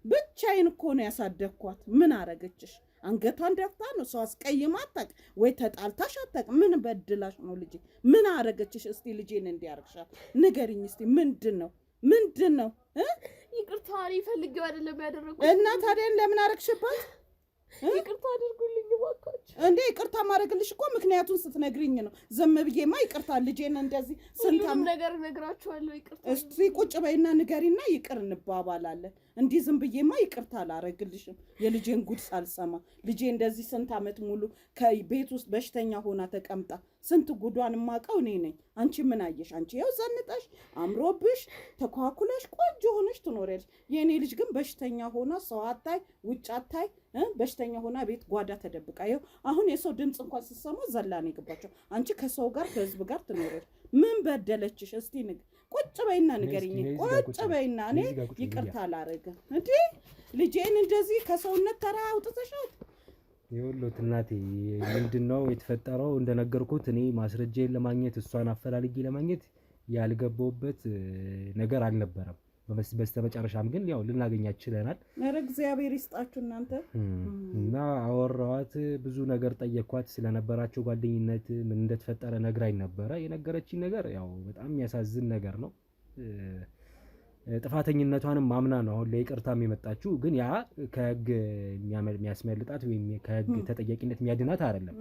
ብቻዬን እኮ ነው ያሳደግኳት። ምን አረገችሽ? አንገቷን ደፍታ ነው። ሰው አስቀይማ አታውቅ ወይ ተጣልታሽ አታውቅ። ምን በድላሽ ነው ልጄ? ምን አረገችሽ? እስቲ ልጄን እንዲያርግሻል ንገሪኝ እስቲ። ምንድን ነው? ይቅርታ ፈልጌው አይደለም ያደረኩት። እና ታዲያ ለምን አረግሽባት? ይቅርታ አድርጉልኝ እባካችሁ። እንዴ ይቅርታ ማድረግልሽ እኮ ምክንያቱም ስትነግሪኝ ነው። ዝም ብዬማ ይቅርታ ልጄን እንደዚህ ሁሉም ነገር እነግራችኋለሁ። ይቅርታ እስቲ ቁጭ በይና ንገሪና ይቅር እንባባላለን። እንዲህ ዝም ብዬማ ይቅርታ አላረግልሽም። የልጄን ጉድ ሳልሰማ ልጄ እንደዚህ ስንት ዓመት ሙሉ ከቤት ውስጥ በሽተኛ ሆና ተቀምጣ ስንት ጉዷን የማውቀው እኔ ነኝ። አንቺ ምን አየሽ? አንቺ ያው ዘንጠሽ አምሮብሽ ተኳኩለሽ ቆንጆ ሆነሽ ትኖሪያለሽ። የእኔ ልጅ ግን በሽተኛ ሆና ሰው አታይ ውጭ አታይ በሽተኛ ሆና ቤት ጓዳ ተደብቃ ይኸው አሁን የሰው ድምፅ እንኳን ስትሰማ ዘላን የገባቸው። አንቺ ከሰው ጋር ከህዝብ ጋር ትኖሪያለሽ። ምን በደለችሽ? እስቲ ቁጭ በይና ንገሪኝ። ቁጭ በይና እኔ ይቅርታ አላረግም። እንዴ ልጄን እንደዚህ ከሰውነት ተራ አውጥተሻት። ይኸውልዎት እናቴ ምንድነው የተፈጠረው? እንደነገርኩት እኔ ማስረጃዬን ለማግኘት እሷን አፈላልጌ ለማግኘት ያልገባሁበት ነገር አልነበረም። በስተመጨረሻም ግን ያው ልናገኛት ችለናል። ኧረ እግዚአብሔር ይስጣችሁ እናንተ። እና አወራኋት፣ ብዙ ነገር ጠየኳት። ስለነበራቸው ጓደኝነት ምን እንደተፈጠረ ነግራኝ ነበረ። የነገረችኝ ነገር ያው በጣም የሚያሳዝን ነገር ነው። ጥፋተኝነቷንም ማምና ነው አሁን ለይቅርታም የመጣችው። ግን ያ ከህግ የሚያስመልጣት ወይም ከህግ ተጠያቂነት የሚያድናት አይደለም።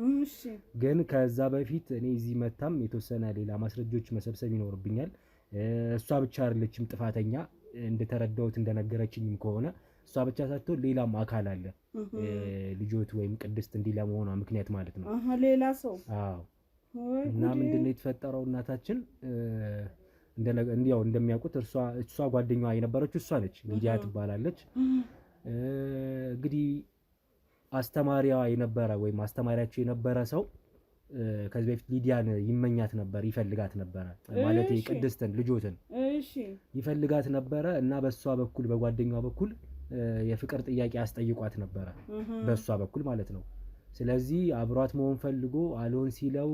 ግን ከዛ በፊት እኔ እዚህ መታም የተወሰነ ሌላ ማስረጃዎች መሰብሰብ ይኖርብኛል። እሷ ብቻ አይደለችም ጥፋተኛ። እንደተረዳሁት እንደነገረችኝም ከሆነ እሷ ብቻ ሳትሆን ሌላም አካል አለ ልጆት ወይም ቅድስት እንዲህ ለመሆኗ ምክንያት ማለት ነው። ሌላ ሰው። አዎ። እና ምንድነው የተፈጠረው? እናታችን እንደሚያውቁት እሷ ጓደኛዋ የነበረችው እሷ ነች። ሊዲያ ትባላለች። እንግዲህ አስተማሪዋ የነበረ ወይም አስተማሪያቸው የነበረ ሰው ከዚህ በፊት ሊዲያን ይመኛት ነበር፣ ይፈልጋት ነበረ። ማለት ቅድስትን ልጆትን ይፈልጋት ነበረ እና በሷ በኩል በጓደኛዋ በኩል የፍቅር ጥያቄ አስጠይቋት ነበረ፣ በሷ በኩል ማለት ነው። ስለዚህ አብሯት መሆን ፈልጎ አልሆን ሲለው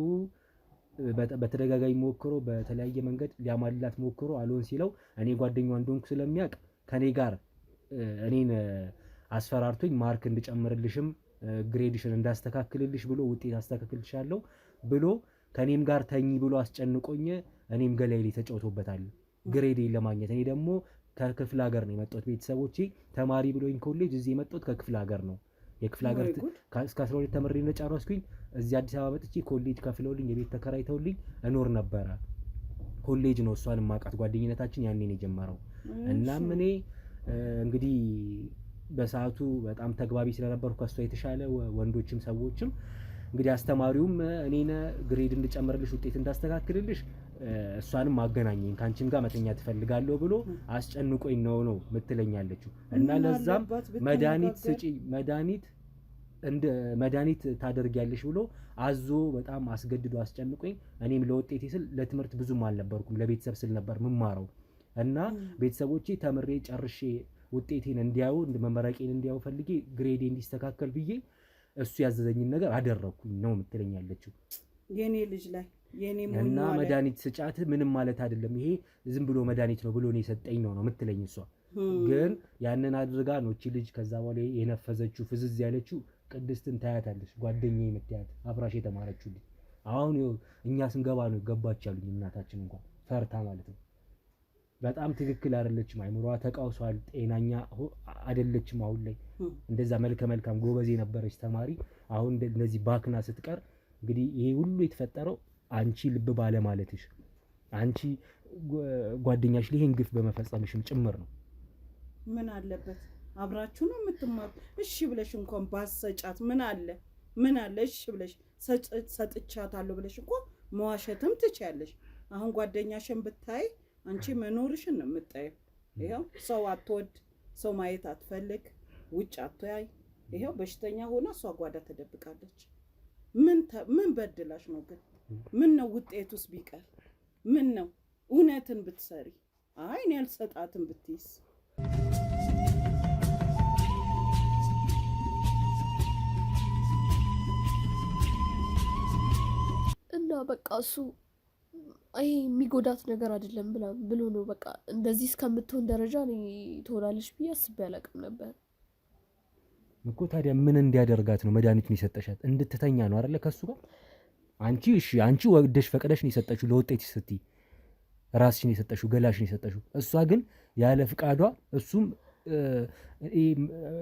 በተደጋጋሚ ሞክሮ በተለያየ መንገድ ሊያማልላት ሞክሮ አልሆን ሲለው እኔ ጓደኛዋ እንደሆንኩ ስለሚያውቅ ከኔ ጋር እኔን አስፈራርቶኝ ማርክ እንድጨምርልሽም ግሬድሽን እንዳስተካክልልሽ ብሎ ውጤት አስተካክልልሻለሁ ብሎ ከኔም ጋር ተኝ ብሎ አስጨንቆኝ እኔም ገላይ ላይ ተጫውቶበታል ግሬዴን ለማግኘት። እኔ ደግሞ ከክፍለ ሀገር ነው የመጣሁት። ቤተሰቦቼ ተማሪ ብሎኝ ኮሌጅ እዚህ የመጣሁት ከክፍለ ሀገር ነው። የክፍለ ሀገር እስከ 12 ተምሬ ነው ጨረስኩኝ። እዚህ አዲስ አበባ መጥቼ ኮሌጅ ከፍለውልኝ የቤት ተከራይተውልኝ እኖር ነበረ። ኮሌጅ ነው እሷን ማቃት። ጓደኝነታችን ያኔ ነው የጀመረው። እናም እኔ እንግዲህ በሰዓቱ በጣም ተግባቢ ስለነበርኩ ከሷ የተሻለ ወንዶችም ሰዎችም እንግዲህ አስተማሪውም እኔን ግሬድ እንድጨምርልሽ ውጤት እንዳስተካክልልሽ እሷንም ማገናኘኝ ካንቺም ጋር መተኛ ትፈልጋለሁ ብሎ አስጨንቆኝ ነው ምትለኛለችው። እና ለዛም መድኃኒት ስጪ መድኃኒት ታደርጊያለሽ ብሎ አዞ በጣም አስገድዶ አስጨንቆኝ እኔም ለውጤቴ ስል ለትምህርት ብዙም አልነበርኩም፣ ለቤተሰብ ስል ነበር ምማረው። እና ቤተሰቦቼ ተምሬ ጨርሼ ውጤቴን እንዲያዩ መመረቄን እንዲያዩ ፈልጌ ግሬዴ እንዲስተካከል ብዬ እሱ ያዘዘኝን ነገር አደረኩኝ ነው ምትለኛለችው። የኔ ልጅ ላይ የኔ ሞኝ እና መድኃኒት ስጫት ምንም ማለት አይደለም ይሄ ዝም ብሎ መድኃኒት ነው ብሎ ነው የሰጠኝ ነው ምትለኝ እሷ። ግን ያንን አድርጋ ነው እቺ ልጅ ከዛ በኋላ የነፈዘችው ፍዝዝ ያለችው። ቅድስትን ታያታለች፣ ጓደኛዬ የምትያት አብራሽ የተማረችው ልጅ። አሁን እኛ ስንገባ ነው ገባች ያሉኝ እናታችን እንኳን ፈርታ ማለት ነው። በጣም ትክክል አይደለችም፣ አይምሮዋ ተቃውሷል፣ ጤናኛ አይደለችም። አሁን ላይ እንደዛ መልካም ጎበዝ የነበረች ተማሪ አሁን እንደዚህ ባክና ስትቀር እንግዲህ ይሄ ሁሉ የተፈጠረው አንቺ ልብ ባለ ማለትሽ፣ አንቺ ጓደኛሽ ላይ ይሄን ግፍ በመፈጸምሽም ጭምር ነው። ምን አለበት አብራችሁ ነው የምትማሩ? እሺ ብለሽ እንኳን ባሰጫት ምን አለ? ምን አለሽ ብለሽ ሰጥቻታለሁ ብለሽ እኮ መዋሸትም ትችያለሽ። አሁን ጓደኛሽን ብታይ አንቺ መኖርሽን ነው የምታየው። ይኸው ሰው አትወድ፣ ሰው ማየት አትፈልግ፣ ውጭ አትያይ። ይኸው በሽተኛ ሆና እሷ ጓዳ ተደብቃለች። ምን በድላሽ ነው ግን? ምን ነው ውጤቱስ ቢቀር? ምን ነው እውነትን ብትሰሪ? አይ እኔ አልሰጣትም ብትይስ? እና በቃ እሱ ይሄ የሚጎዳት ነገር አይደለም ብሎ ነው በቃ እንደዚህ እስከምትሆን ደረጃ እኔ ትሆናለች ብዬ አስቤ አላውቅም ነበር እኮ። ታዲያ ምን እንዲያደርጋት ነው መድኃኒቱን የሰጠሻት? እንድትተኛ ነው አይደለ ከሱ ጋር? አንቺ እሺ አንቺ ወደሽ ፈቅደሽ ነው የሰጠሽው፣ ለውጤት ስትይ ራስሽን የሰጠሽው፣ ገላሽን የሰጠሽው። እሷ ግን ያለ ፍቃዷ እሱም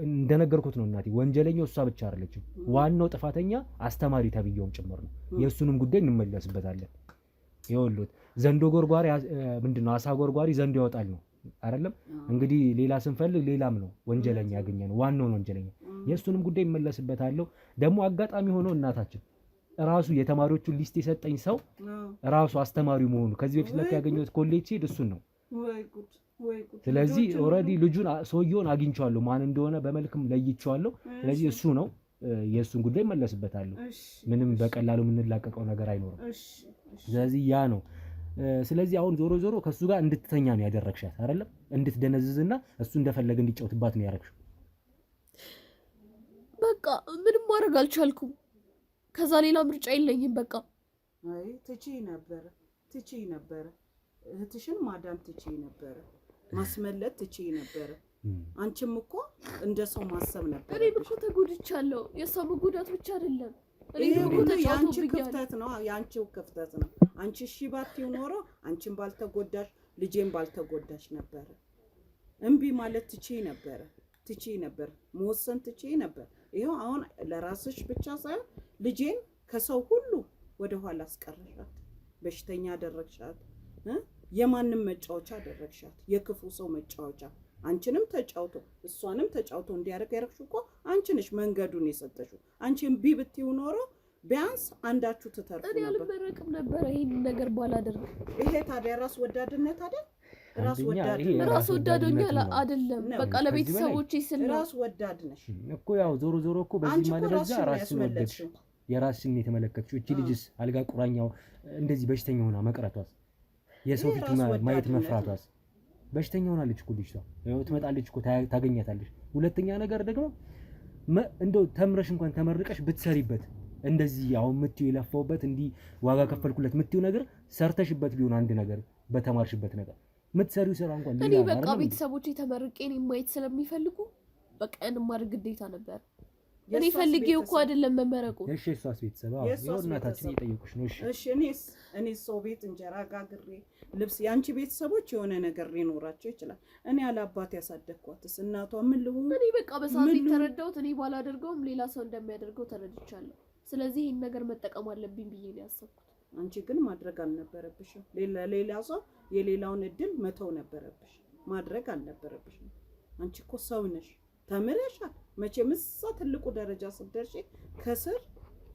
እንደነገርኩት ነው እናቴ፣ ወንጀለኛው እሷ ብቻ አይደለችም። ዋናው ጥፋተኛ አስተማሪ ተብዬውም ጭምር ነው። የእሱንም ጉዳይ እንመለስበታለን። ይኸውልዎት ዘንዶ ጎርጓሪ ምንድነው አሳ ጎርጓሪ ዘንዶ ያወጣል ነው አይደለም? እንግዲህ ሌላ ስንፈልግ ሌላም ነው ወንጀለኛ ያገኘነው፣ ዋናው ነው ወንጀለኛ። የእሱንም ጉዳይ እንመለስበታለሁ። ደግሞ አጋጣሚ ሆኖ እናታችን ራሱ የተማሪዎቹን ሊስት የሰጠኝ ሰው ራሱ አስተማሪው መሆኑ ከዚህ በፊት ለካ ያገኘሁት ኮሌጅ ሲሄድ እሱን ነው። ስለዚህ ኦልሬዲ ልጁን ሰውየውን አግኝቼዋለሁ፣ ማን እንደሆነ በመልክም ለይቼዋለሁ። ስለዚህ እሱ ነው። የእሱን ጉዳይ እመለስበታለሁ። ምንም በቀላሉ የምንላቀቀው ነገር አይኖርም። ስለዚህ ያ ነው። ስለዚህ አሁን ዞሮ ዞሮ ከሱ ጋር እንድትተኛ ነው ያደረግሻት አይደለም? እንድትደነዝዝና እሱ እንደፈለገ እንዲጫወትባት ነው ያደረግሽው። በቃ ምንም ማድረግ አልቻልኩም። ከዛ ሌላ ምርጫ የለኝም። በቃ አይ ትችይ ነበረ እህትሽን ማዳን ትችይ ነበረ፣ ማስመለጥ ትችይ ነበረ። አንቺም እኮ እንደ ሰው ማሰብ ነበር። እኔም እኮ ተጎድቻለሁ። የሰው መጎዳት ብቻ አይደለም፣ የአንቺ ክፍተት ነው፣ የአንቺው ክፍተት ነው። አንቺ እሺ ባትይው ኖሮ አንቺን ባልተጎዳሽ፣ ልጄን ባልተጎዳሽ ነበረ። እምቢ ማለት ትችይ ነበር፣ መወሰን ትችይ ነበር። ይኸው አሁን ለራስሽ ብቻ ሳይሆን ልጄን ከሰው ሁሉ ወደ ኋላ አስቀረሻት፣ በሽተኛ አደረግሻት፣ የማንም መጫወቻ አደረግሻት፣ የክፉ ሰው መጫወቻ። አንቺንም ተጫውቶ እሷንም ተጫውቶ እንዲያደርግ ያደረግሽው እኮ አንቺ ነሽ መንገዱን የሰጠሽው። አንቺ እምቢ ብትይው ኖሮ ቢያንስ አንዳችሁ ትተርፉ ነበር። እኔ አልመረቅም ነበር ይሄን ነገር ባላደርግ። ይሄ ታዲያ ራስ ወዳድነት አይደል? ራስ ወዳድኛ አይደለም። በቃ ለቤተሰቦቼ ስል ራስ ወዳድ ነሽ እኮ። ያው ዞሮ ዞሮ እኮ በዚህ ማለበዛ ራስን ወደድሽ፣ የራስን የተመለከትሽው። እቺ ልጅስ አልጋ ቁራኛው እንደዚህ በሽተኛ ሆና መቅረቷስ፣ የሰው ፊት ማየት መፍራቷስ፣ በሽተኛ ሆናለች እኮ ልጅቷ። ያው ትመጣለች እኮ ታገኛታለች። ሁለተኛ ነገር ደግሞ እንደው ተምረሽ እንኳን ተመርቀሽ ብትሰሪበት እንደዚህ አሁን ምትዩ የለፋውበት እንዲህ ዋጋ ከፈልኩለት ምትዩ ነገር ሰርተሽበት ቢሆን አንድ ነገር በተማርሽበት ነገር ምትሰሪው ስራ እንኳን እኔ በቃ ቤተሰቦቼ ተመርቄን ማየት ስለሚፈልጉ በቃ ያን ማድረግ ግዴታ ነበር። እኔ ፈልጌው እኮ አይደለም መመረቁ። እሺ እሷስ ቤተሰብ ያው እናታችን እየጠየቁሽ ነው። እሺ እኔስ ሰው ቤት እንጀራ ጋግሬ ልብስ፣ ያንቺ ቤተሰቦች የሆነ ነገር ሊኖራቸው ይችላል። እኔ ያለ አባት ያሳደግኳትስ እናቷ ምን ልሁን? እኔ በቃ በሰዓት የተረዳሁት እኔ ባላደርገውም ሌላ ሰው እንደሚያደርገው ተረድቻለሁ። ስለዚህ ይሄን ነገር መጠቀም አለብኝ ብዬ ነው ያሰብኩት። አንቺ ግን ማድረግ አልነበረብሽም። ሌላ ሰው የሌላውን እድል መተው ነበረብሽ፣ ማድረግ አልነበረብሽም። አንቺ እኮ ሰው ነሽ፣ ተምረሻል። መቼም እዛ ትልቁ ደረጃ ስትደርሺ ከስር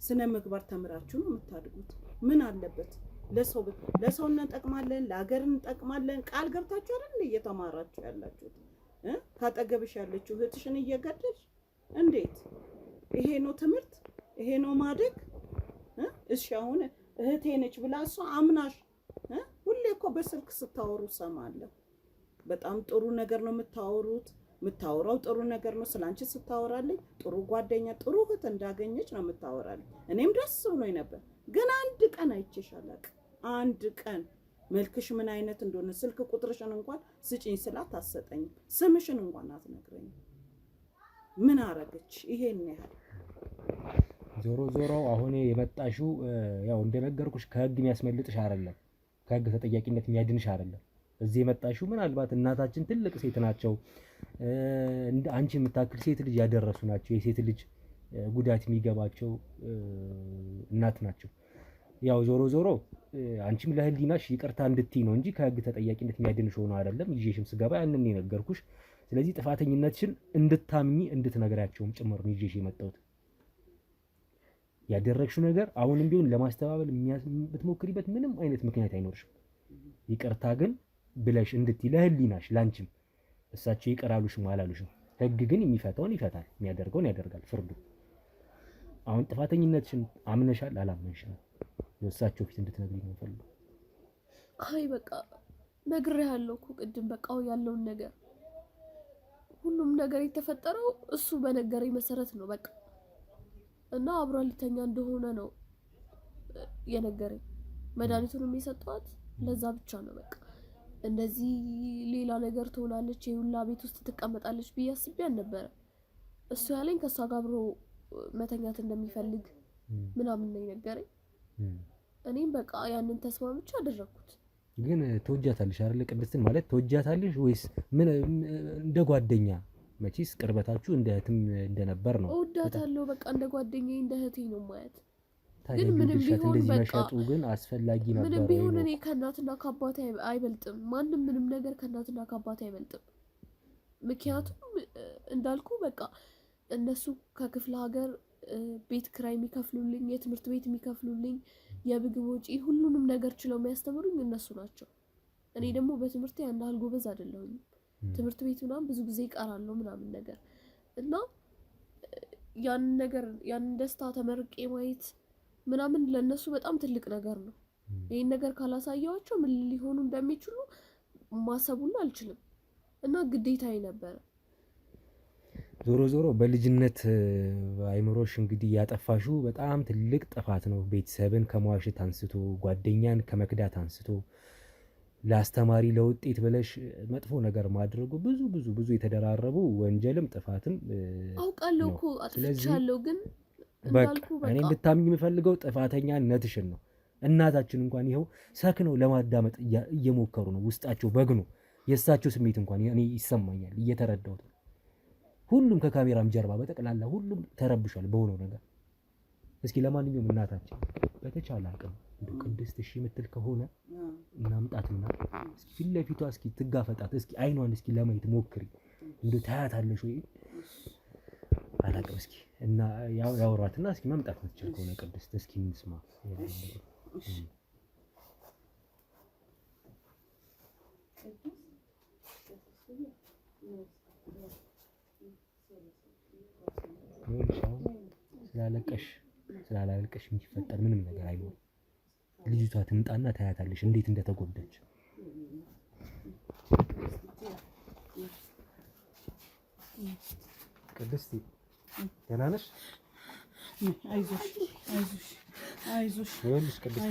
ስነ ምግባር ተምራችሁ ነው የምታድጉት። ምን አለበት ለሰው እንጠቅማለን፣ ለሀገር እንጠቅማለን ቃል ገብታችሁ አይደል እየተማራችሁ ያላችሁት? ካጠገብሽ ያለችው እህትሽን እየገደልሽ እንዴት? ይሄ ነው ትምህርት? ይሄ ነው ማደግ? እሺ አሁን እህቴ ነች ብላ እሷ አምናሽ ሁሌ እኮ በስልክ ስታወሩ ሰማለሁ። በጣም ጥሩ ነገር ነው የምታወራው ጥሩ ነገር ነው። ስላንቺ ስታወራልኝ ጥሩ ጓደኛ ጥሩ እህት እንዳገኘች ነው የምታወራልኝ። እኔም ደስ ብሎኝ ነበር። ግን አንድ ቀን አይቼሽ አላውቅም። አንድ ቀን መልክሽ ምን አይነት እንደሆነ ስልክ ቁጥርሽን እንኳን ስጪኝ ስላት አትሰጠኝም። ስምሽን እንኳን አትነግረኝም። ምን አረገች? ይሄን ያህል ዞሮ አሁን የመጣሽው ያው እንደነገርኩሽ ከህግ የሚያስመልጥሽ አይደለም፣ ከህግ ተጠያቂነት የሚያድንሽ አይደለም። እዚህ የመጣሽው ምናልባት እናታችን ትልቅ ሴት ናቸው፣ አንቺ የምታክል ሴት ልጅ ያደረሱ ናቸው፣ የሴት ልጅ ጉዳት የሚገባቸው እናት ናቸው። ያው ዞሮ አንቺም ለህሊናሽ ይቅርታ እንድትይ ነው እንጂ ከህግ ተጠያቂነት የሚያድንሽ ሆኖ አይደለም። ይዤሽም ስገባ ያንን የነገርኩሽ። ስለዚህ ጥፋተኝነትሽን እንድታምኚ እንድትነግራቸውም ጭምር ነው ይዤሽ የመጣሁት። ያደረግሽው ነገር አሁንም ቢሆን ለማስተባበል የምትሞክሪበት ምንም አይነት ምክንያት አይኖርሽም። ይቅርታ ግን ብለሽ እንድትይ ለህሊናሽ ላንቺም እሳቸው ይቀራሉሽም አላሉሽም ህግ ግን የሚፈታውን ይፈታል የሚያደርገውን ያደርጋል ፍርዱ። አሁን ጥፋተኝነትሽን አምነሻል አላመንሽም የእሳቸው ፊት እንድትነግሪኝ ነው ፈልኩ። አይ በቃ ነግሬሃለሁ እኮ ቅድም በቃ ያለውን ነገር ሁሉም ነገር የተፈጠረው እሱ በነገረኝ መሰረት ነው በቃ እና አብራ ልተኛ እንደሆነ ነው የነገረኝ። መድኃኒቱንም የሰጠኋት ለዛ ብቻ ነው በቃ እንደዚህ ሌላ ነገር ትሆናለች የሁላ ቤት ውስጥ ትቀመጣለች ብዬ አስቤ አልነበረ። እሱ ያለኝ ከሷ ጋር አብሮ መተኛት እንደሚፈልግ ምናምን ነው የነገረኝ። እኔም በቃ ያንን ተስማምቼ አደረኩት። ግን ተወጃታለሽ አይደል ቅድስትን? ማለት ተወጃታለሽ ወይስ ምን እንደ ጓደኛ? መቼስ ቅርበታችሁ እንደ እህትም እንደነበር ነው። እወዳታለሁ በቃ እንደ ጓደኛዬ እንደ እህቴ ነው ማለት። ግን ምንም ቢሆን በቃ ግን አስፈላጊ ነበር። ምንም ቢሆን እኔ ከእናትና ከአባቴ አይበልጥም። ማንም ምንም ነገር ከእናትና ከአባቴ አይበልጥም። ምክንያቱም እንዳልኩ በቃ እነሱ ከክፍለ ሀገር ቤት ኪራይ የሚከፍሉልኝ፣ የትምህርት ቤት የሚከፍሉልኝ፣ የምግብ ወጪ ሁሉንም ነገር ችለው የሚያስተምሩኝ እነሱ ናቸው። እኔ ደግሞ በትምህርቴ ያን ያህል ጎበዝ አይደለሁም። ትምህርት ቤት ምናምን ብዙ ጊዜ እቀራለሁ ምናምን ነገር እና ያን ደስታ ተመርቄ ማየት ምናምን ለነሱ በጣም ትልቅ ነገር ነው። ይሄን ነገር ካላሳያቸው ምን ሊሆኑ እንደሚችሉ ማሰቡን አልችልም እና ግዴታዬ ነበር። ዞሮ በልጅነት አይምሮሽ እንግዲህ ያጠፋሽው በጣም ትልቅ ጥፋት ነው። ቤተሰብን ከመዋሸት አንስቶ ጓደኛን ከመክዳት አንስቶ ለአስተማሪ ለውጤት ብለሽ መጥፎ ነገር ማድረጉ ብዙ የተደራረቡ ወንጀልም ጥፋትም አውቃለሁ እኮ አጥፍቻለሁ። ግን እንዳልኩ በቃ እኔ እንድታምኝ የምፈልገው ጥፋተኛነትሽን ነው። እናታችን እንኳን ይኸው ሰክነው ለማዳመጥ እየሞከሩ ነው። ውስጣቸው በግኖ የእሳቸው ስሜት እንኳን እኔ ይሰማኛል እየተረዳሁት ነው። ሁሉም ከካሜራም ጀርባ በጠቅላላ ሁሉም ተረብሿል በሆነው ነገር። እስኪ ለማንኛውም እናታችን በተቻለ አቅም እንደው ቅድስት እሺ የምትል ከሆነ እናምጣትና እስኪ ፊት ለፊቷ እስኪ ትጋፈጣት፣ እስኪ አይኗን እስኪ ለማየት ሞክሪ። እንደው ታያታለሽ ወይ አላውቅም። እስኪ እና ያወሯትና እስኪ መምጣት የምትችል ከሆነ ቅድስት እስኪ እንስማ። ስላለቀሽ የሚፈጠር ምንም ነገር አይኖርም። ልጅቷ ትምጣና ታያታለሽ እንዴት እንደተጎዳች። ቅድስት ደህና ነሽ? አይዞሽ ይኸውልሽ ቅድስት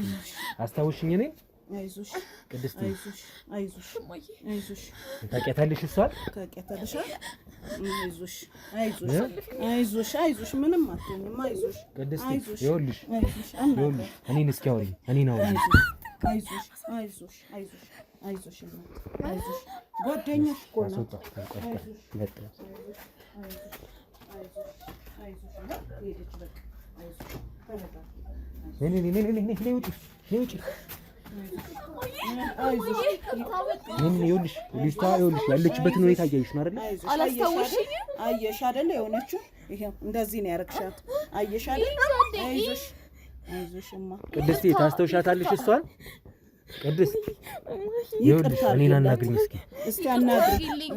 አስታውሽኝ እኔ አይዞሽ ቅድስት አይዞሽ ታውቂያታለሽ? እሷን ታውቂያታለሽ? አይዞሽ ምንም አትሆኝም። አይዞሽ ቅድስት ይኸውልሽ እኔን እስኪ አውሪኝ። እኔን አውሪኝ። አይዞሽ ጓደኛሽ እኮ ነው። ይኸውልሽ ልጅቷ ያለችበትን ሁኔታ አያይሽ ነው አይደል? አላስታወሽኝ? አየሽ አይደል? የሆነችው ይሄው እንደዚህ ነው ያረግሻት። አየሽ አይደል? አይዞሽማ ቅድስት ታስተውሻታለሽ እሷን? ቅድስት ይኸውልሽ እኔን አናግሪኝ እስኪ አናግሪኝ።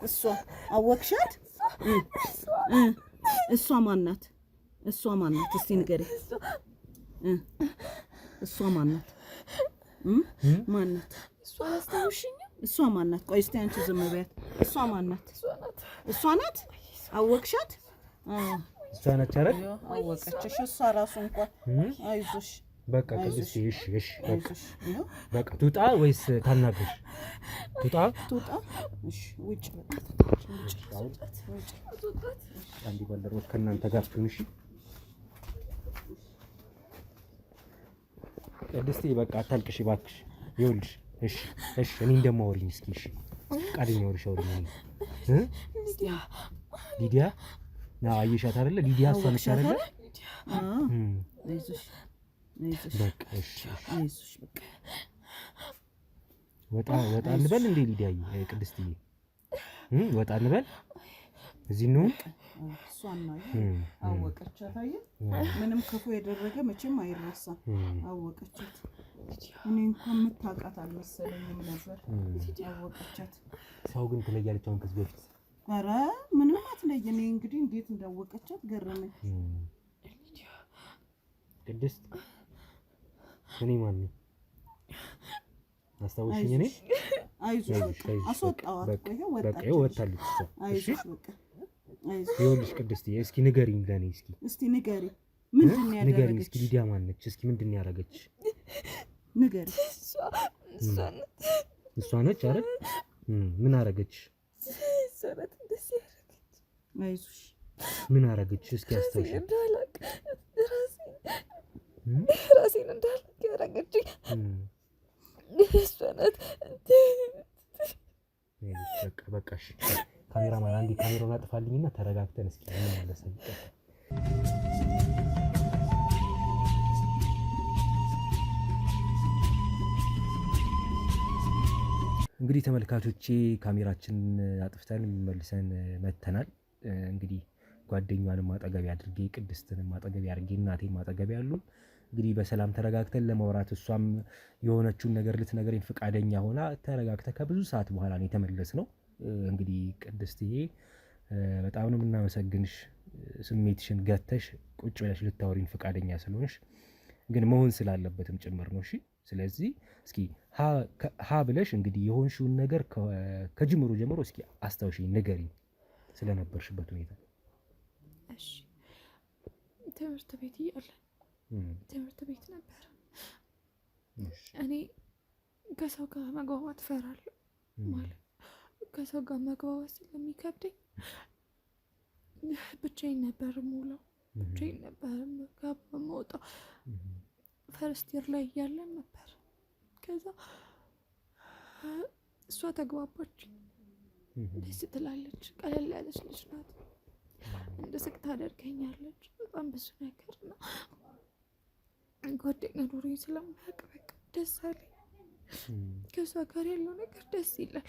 እሷ አወቅሻት? እሷ ማናት? እስቲ ንገሪኝ። እሷ ማናት? እሷ አላስታወሽኝ? እሷ ማናት? ቆይ እስቲ አንቺ ዝም በያት። እሷ ማናት? እሷ ናት? አወቅሻት? እሷ ናት አይደል? አወቀችሽ እሷ ራሱ እንኳን። አይዞሽ በቃ ቅድስት እሺ በቃ ትውጣ ወይስ ታናግርሽ? ትውጣ እሺ ውጭ አንዲ ባለሮች ከእናንተ ጋር ትንሽ ቅድስት በቃ አታልቅሽ እባክሽ። ይኸውልሽ እሺ እኔ እንደማወሪኝ እስኪ እሺ ቃልኝ ወርሽ አውሪኝ። ሊዲያ አየሻት አይደለ? ሊዲያ እሷ ነች አይደለ? አይዞሽ በቃ እሺ በቃ ወጣ እንበል እንዴ ሊዲያዬ? ቅድስትዬ ወጣ እንበል እዚህ ነው እሷን ነው አወቀቻት። አየህ ምንም ክፉ ያደረገ መቼም አይረሳም። አወቀቻት። እኔ እንኳን የምታውቃት አልመሰለኝም ነበር። አወቀቻት። ሰው ግን ትለያለች አሁን ከዚህ በፊት? ኧረ ምንም አትለይ። እኔ እንግዲህ እንዴት እንዳወቀቻት ገረመኝ። ቅድስት እኔ ማን ነኝ አስታውሽኝ? እኔ አይዞሽ አስወጣዋት። በቃ ወጣለች። አይዞሽ በቃ ይኸውልሽ ቅድስትዬ እስኪ ንገሪኝ ለኔ እስኪ ንገሪ። ምንድን ነው ያደረገች? እስኪ ሊዲያ ማን ነች? እስኪ ምንድን ነው ያደረገች? ንገሪ። እሷ ነች አይደል? ምን አደረገች? ሰረት እንደዚህ ያደረገች። አይዞሽ ምን አደረገች? እስኪ አስታውሽ። ራሴን እንዳላቅ ያደረገች እሷ ናት። በቃ እሺ ካሜራማን አንዴ ካሜራውን አጥፋልኝና ተረጋግተን እስኪ እንመለስ። እንግዲህ ተመልካቾቼ ካሜራችን አጥፍተን መልሰን መተናል። እንግዲህ ጓደኛዋንም አጠገቤ አድርጌ ቅድስትንም አጠገቤ አድርጌ እናቴም አጠገቤ ያሉ እንግዲህ በሰላም ተረጋግተን ለማውራት እሷም የሆነችውን ነገር ልትነግረኝ ፈቃደኛ ሆና ተረጋግተ ከብዙ ሰዓት በኋላ ነው የተመለስነው። እንግዲህ ቅድስትዬ በጣም ነው የምናመሰግንሽ። ስሜትሽን ገተሽ ቁጭ ብለሽ ልታወሪን ፈቃደኛ ስለሆንሽ ግን መሆን ስላለበትም ጭምር ነው። እሺ ስለዚህ እስኪ ሀ ብለሽ እንግዲህ የሆንሽውን ነገር ከጅምሩ ጀምሮ እስኪ አስታውሽኝ፣ ንገሪኝ ስለነበርሽበት ሁኔታ። እሺ ትምህርት ቤት እያለን ትምህርት ቤት ነበር። እኔ ከሰው ጋር መግባባት እፈራለሁ። ማለት ከሰው ጋር መግባባት ስለሚከብደኝ ብቻዬን ነበር የምውለው፣ ብቻዬን ነበር የምወጣው። ፈርስት ይር ላይ እያለን ነበር። ከዛ እሷ ተግባባች። ደስ ትላለች፣ ቀለል ያለች ልጅ ናት። እንድስቅ ታደርገኛለች በጣም ብዙ ነገር እና ጓደኛ ኖሮኝ ስለማያውቅ በቃ ደስ አለኝ። ከእሷ ጋር ያለው ነገር ደስ ይላል።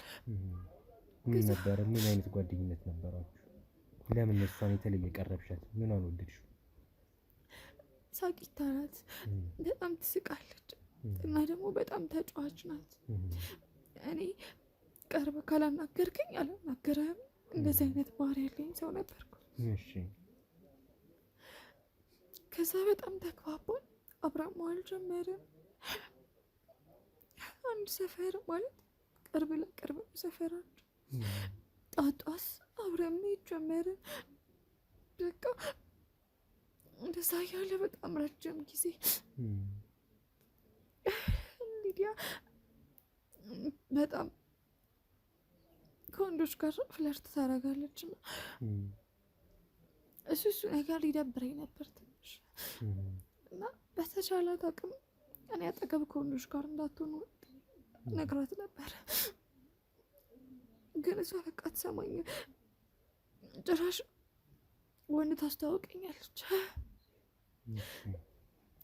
ምን ነበር? ምን አይነት ጓደኝነት ነበራችሁ? ለምን እሷን የተለየ ቀረብሻት? ምን አልወደድሽው? ሳቂታ ናት፣ በጣም ትስቃለች እና ደግሞ በጣም ተጫዋች ናት። እኔ ቀርበ ካላናገርከኝ አላናገረህም። እንደዚህ አይነት ባህሪ ያለኝ ሰው ነበርኩ። እሺ ከዛ በጣም ተግባባን፣ አብረን መዋል ጀመርን። አንድ ሰፈር ማለት ቅርብ ለቅርብ ሰፈራችን። ጧጧስ አብረን መሄድ ጀመርን። በቃ እንደዛ ያለ በጣም ረጅም ጊዜ ሊዲያ በጣም ከወንዶች ጋር ፍለርት ታደርጋለች እና እሱ ነገር ሊደብረኝ ነበር ትንሽ እና በተቻላት አቅም እኔ አጠገብ ከወንዶች ጋር እንዳትሆኑ ነግራት ነበር። ግን እሷ በቃ ትሰማኝ ጭራሽ ወንድ ታስተዋውቀኛለች።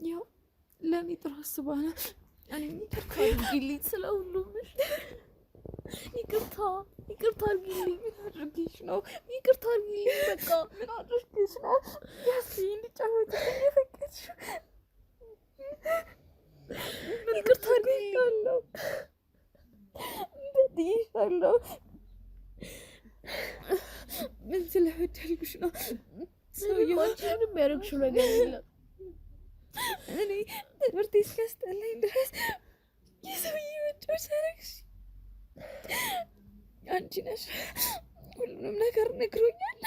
ያው ለእኔ ጥሩ አስባ ነው። እኔ ይቅርታ አድርጊልኝ ስለሁሉም። ይቅርታ አድርጊልኝ። ምን አድርጌሽ ነው? ይቅርታ አድርጊልኝ። በቃ ምን አድርጌሽ ነው? ያስይ እንድጫወትልኝ የፈቀድሽው? ይቅርታ አድርጊልኝ። በድዬሻለሁ። ምን ስለበደልኩሽ ነው? ሰውዬው ምንም ያደረግሽው ነገር የለም። እኔ ትምህርቴ እስኪያስጠላኝ ድረስ የሰውዬ መጫወቻ አደረግሽ። አንቺ ነሽ ሁሉንም ነገር ነግሮኛል።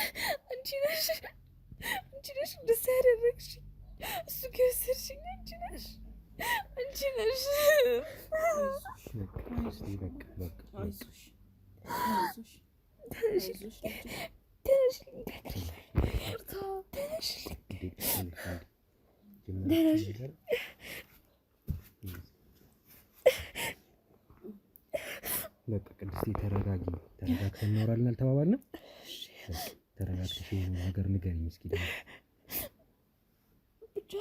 አንቺ ነሽ እንደዛ ያደረግሽ። እሱ ከወሰድሽኝ አንቺ ነሽ። በቃ ቅድስቴ ተረጋጊ። ተረጋግተን እናወራለን አልተባባልንም? ተረጋግተሽ ይሄን ነገር ንገሪኝ እስኪ። ብቻ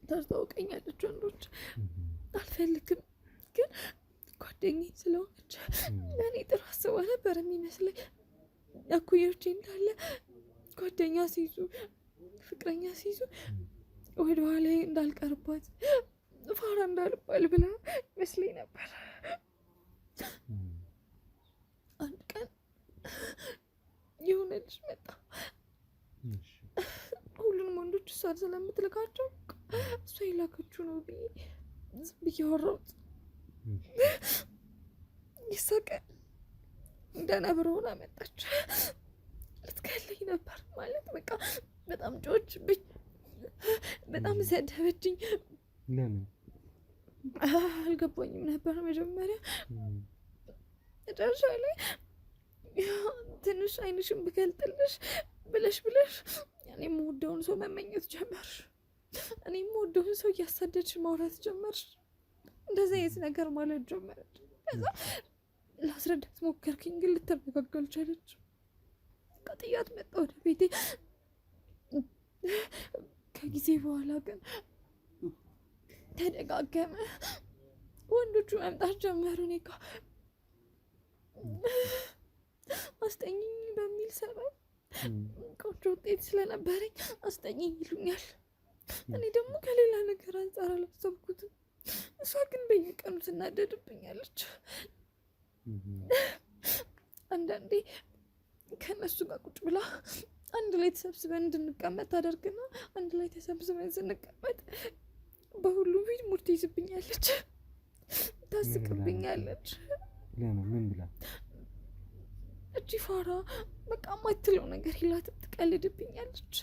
ታስታውቀኛለች። ወንዶች አልፈልግም፣ ግን ጓደኛዬ ስለሆነች ለእኔ ጥሩ አስባ የማስበው ነበር የሚመስለኝ። እኩዮቼ እንዳለ ጓደኛ ሲይዙ ፍቅረኛ ሲይዙ ወደ ኋላ እንዳልቀርባት ፋራ እንዳልባል ብላ ይመስለኝ ነበር። አንድ ቀን የሆነ ልጅ መጣ። ሁሉንም ወንዶች እሷን ስለምትልካቸው እሷ የላከችው ነው ብዬ ዝም ብዬ አወራሁት። ይሳቀ እንደ ነብር ሆና መጣች። ልትገለኝ ነበር ማለት በቃ በጣም ጮችብኝ፣ በጣም ሰደበችኝ። ለምን አልገባኝም ነበር መጀመሪያ። መጨረሻ ላይ ትንሽ አይንሽን ብገልጥልሽ ብለሽ እኔ የምወደውን ሰው መመኘት ጀመርሽ። እኔ የምወደውን ሰው እያሳደድሽ ማውራት ጀመርሽ። እንደዚህ አይነት ነገር ማለት ጀመረች። ከዛ ላስረዳት ሞከርኩኝ፣ ግን ልትረጋጋ አልቻለች። ቀጥያት መጣ ወደ ቤቴ። ከጊዜ በኋላ ግን ተደጋገመ። ወንዶቹ መምጣት ጀመሩ። እኔ ጋ አስጠኝኝ በሚል ሰበብ ቆንጆ ውጤት ስለነበረኝ አስጠኝኝ ይሉኛል። እኔ ደግሞ ከሌላ ነገር አንጻር አላሰብኩትም። እሷ ግን በየቀኑ ትናደድብኛለች። አንዳንዴ ከነሱ ጋር ቁጭ ብላ አንድ ላይ ተሰብስበን እንድንቀመጥ ታደርግና አንድ ላይ ተሰብስበን ስንቀመጥ በሁሉም ፊት ሙድ ትይዝብኛለች፣ ታስቅብኛለች። ምን ብላ? እቺ ፋራ በቃ ማትለው ነገር የላትም፣ ትቀልድብኛለች።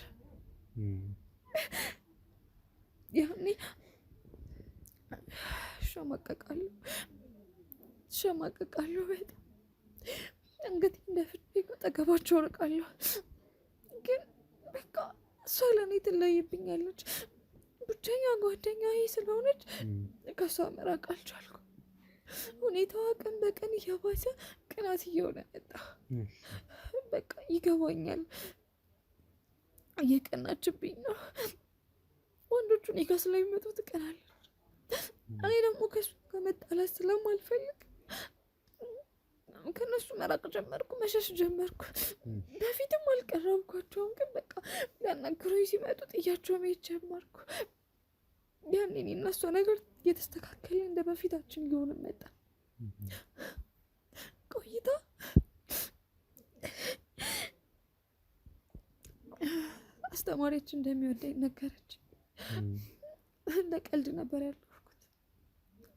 ያኔ ሸማቀቃለሁ በጣም እንግዲህ እንደፍሬ ከጠገባቸው ርቃለሁ። ግን በቃ እሷ ለእኔ ትለይብኛለች። ብቸኛ ጓደኛዬ ስለሆነች ከሷ መራቅ አልቻልኩም። ሁኔታዋ ቀን በቀን እየባሰ ቅናት እየሆነ መጣ። በቃ ይገባኛል፣ እየቀናችብኝ ነው። ወንዶቹ እኔ ጋር ስለሚመጡ ትቀናለች። እኔ ደግሞ ከሱ ከመጣላት ስለማልፈልግ ከነሱ መራቅ ጀመርኩ፣ መሸሽ ጀመርኩ። በፊትም አልቀረብኳቸውም፣ ግን በቃ ሊያናግሩኝ ሲመጡ ጥያቸው መሄድ ጀመርኩ። ያኔ እኔ እና እሷ ነገር እየተስተካከለ እንደ በፊታችን እየሆነ መጣ። ቆይታ አስተማሪዎች እንደሚወደኝ ነገረች። እንደ ቀልድ ነበር ያልኩት፣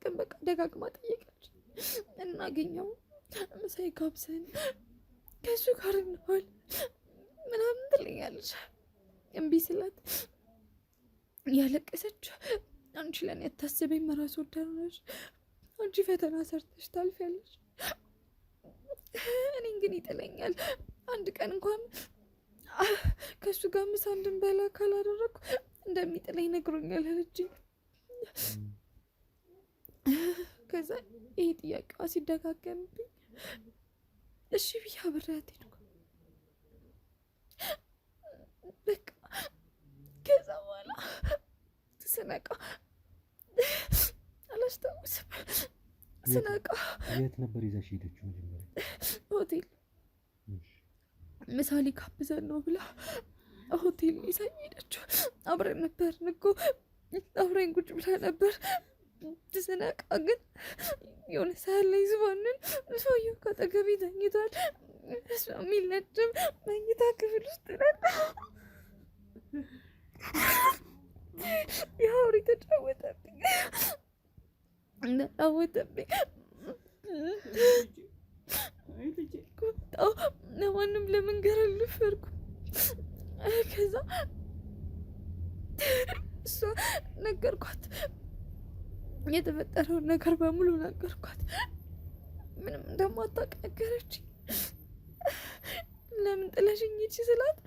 ግን በቃ ደጋግማ ጠየቀች። እናገኘው ምሳይ ጋብዘን ከሱ ጋር እንዋል ምናምን ትለኛለች። እምቢ ስላት ያለቀሰች፣ አንቺ ለኔ አታስበኝ፣ መራስ ወዳድ ነሽ፣ አንቺ ፈተና ሰርተሽ ታልፊያለሽ፣ እኔን ግን ይጥለኛል። አንድ ቀን እንኳን ከሱ ጋር ምሳ እንድንበላ ካላደረኩ እንደሚጥለኝ ነግሮኛል አለችኝ። ከዛ ይሄ ጥያቄዋ ሲደጋገምብኝ እሺ ብዬ አብሬያት ሄድኩ። በቃ ከዛ በኋላ ስነቃ አላስታውስም። ስነቃ የት ነበር ይዘሽ ሄደችው? መጀመሪያ ሆቴል ምሳሌ ጋብዘን ነው ብላ ሆቴል ይዛኝ ሄደችው። አብረን ነበር እኮ አብረን ቁጭ ብላ ነበር። ስነቃ ግን የሆነ ሰዓት ላይ ዝባንን ሰውየው ከአጠገቤ ተኝቷል። እሷ የሚለችም መኝታ ክፍል ውስጥ ነን። የአውሬ ተጫወተብኝ። ቁጣው ለማንም ለመንገር አልፈርኩም። ከዛ እሷ ነገርኳት፣ የተፈጠረውን ነገር በሙሉ ነገርኳት። ምንም እንደማታውቅ ነገረችኝ። ለምን ጥለሽኝ ሂጂ ስላት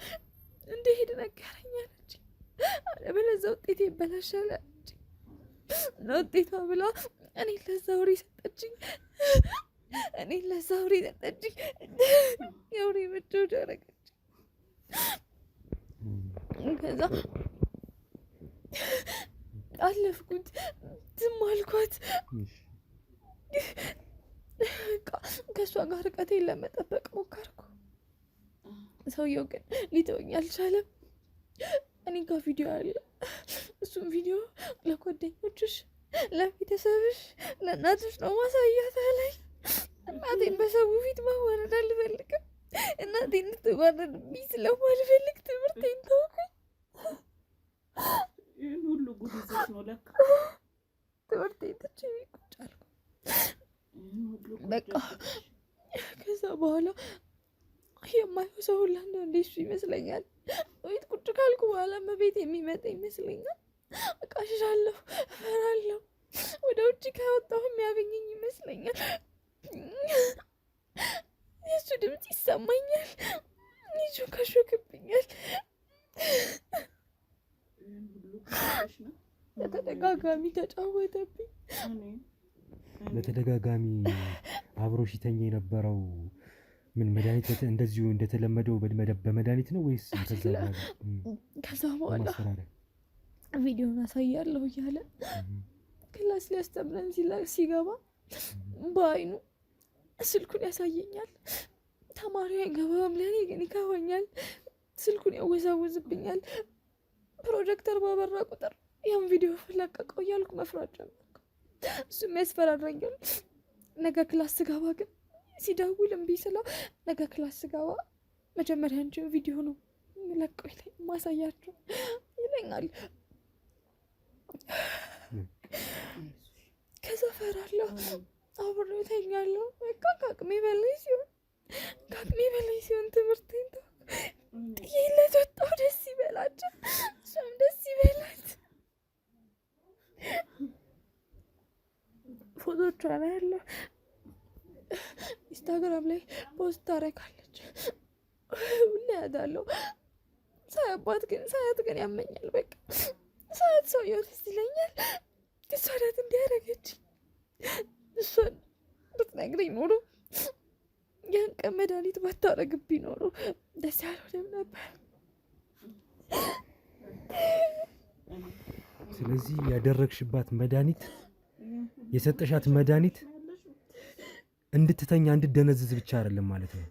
እንደሄድ ነገረኝ አለችኝ። አለበለዚያ ውጤቴ ይበላሻል አለችኝ። ለውጤቷ ብላ እኔ ለዛ አውሬ ሰጠችኝ። የአውሬ መጫወቻ አደረገችኝ። ከዛ አለፍኩት፣ ዝም አልኳት። ከእሷ ጋር ርቀቴን ለመጠበቅ ሞከርኩ። ሰውየው ግን ሊተወኝ አልቻለም። እኔ ጋር ቪዲዮ አለ። እሱም ቪዲዮ ለጓደኞችሽ፣ ለቤተሰብሽ፣ ለእናትሽ ነው ማሳያት አለኝ። እናቴን በሰው ፊት ማዋረድ አልፈልግም። እናቴን እንድትዋረድብኝ ስለማልፈልግ ትምህርቴን ተውኩኝ። ይህን ሁሉ ጉድ ይዘሽ ነው ለካ ትምህርቴን ትቼ ቁጭ አልኩ። በቃ ከዛ በኋላ የማየው ሰው ሁላ አንዳንዴ እሱ ይመስለኛል። ቤት ቁጭ ካልኩ በኋላ በቤት የሚመጣ ይመስለኛል። እቃሽሻለሁ፣ እፈራለሁ። ወደ ውጭ ከወጣሁ የሚያገኘኝ ይመስለኛል። የእሱ ድምፅ ይሰማኛል። ይሾካሾክብኛል። በተደጋጋሚ ተጫወተብኝ። በተደጋጋሚ አብሮሽ ይተኛ የነበረው ምን መድኃኒት እንደዚሁ እንደተለመደው በመድኃኒት ነው ወይስ ከዛ በኋላ ቪዲዮን አሳያለሁ እያለ ክላስ ሊያስተምረን ሲገባ በአይኑ ስልኩን ያሳየኛል። ተማሪው አይገባም፣ ለእኔ ግን ይገባኛል። ስልኩን ያወዛውዝብኛል። ፕሮጀክተር ባበራ ቁጥር ያን ቪዲዮ ለቀቀው እያልኩ መፍራት ጀመርኩ። እሱም ያስፈራራኛል። ነገ ክላስ ስገባ ግን ሲደውል እምቢ ስለው ነገ ክላስ ስገባ መጀመሪያ አንቺን ቪዲዮ ነው ለቀው ማሳያቸው ይለኛል። ከዛ ፈራለሁ፣ አብሬው እተኛለሁ። በቃ ከአቅሜ በላይ ሲሆን ትምህርቴን ጥዬለት ወጣሁ። ደስ ይበላቸው፣ እሷም ደስ ይበላት። ፎቶቿ ላይ ያለው ኢንስታግራም ላይ ፖስት ታረጋለች። ሁሌ ያዳለው ሳያት ግን ያመኛል። በቃ ሳያት ሰውየው ደስ ይለኛል። እሷ ናት እንዲያደረገች። እሷን ብትነግረኝ ኖሮ ያን ቀን መድኃኒት ባታረግብኝ ኖሮ ደስ ያልሆነም ነበር። ስለዚህ ያደረግሽባት መድኃኒት የሰጠሻት መድኃኒት እንድትተኛ እንድትደነዝዝ ብቻ አይደለም ማለት ነው።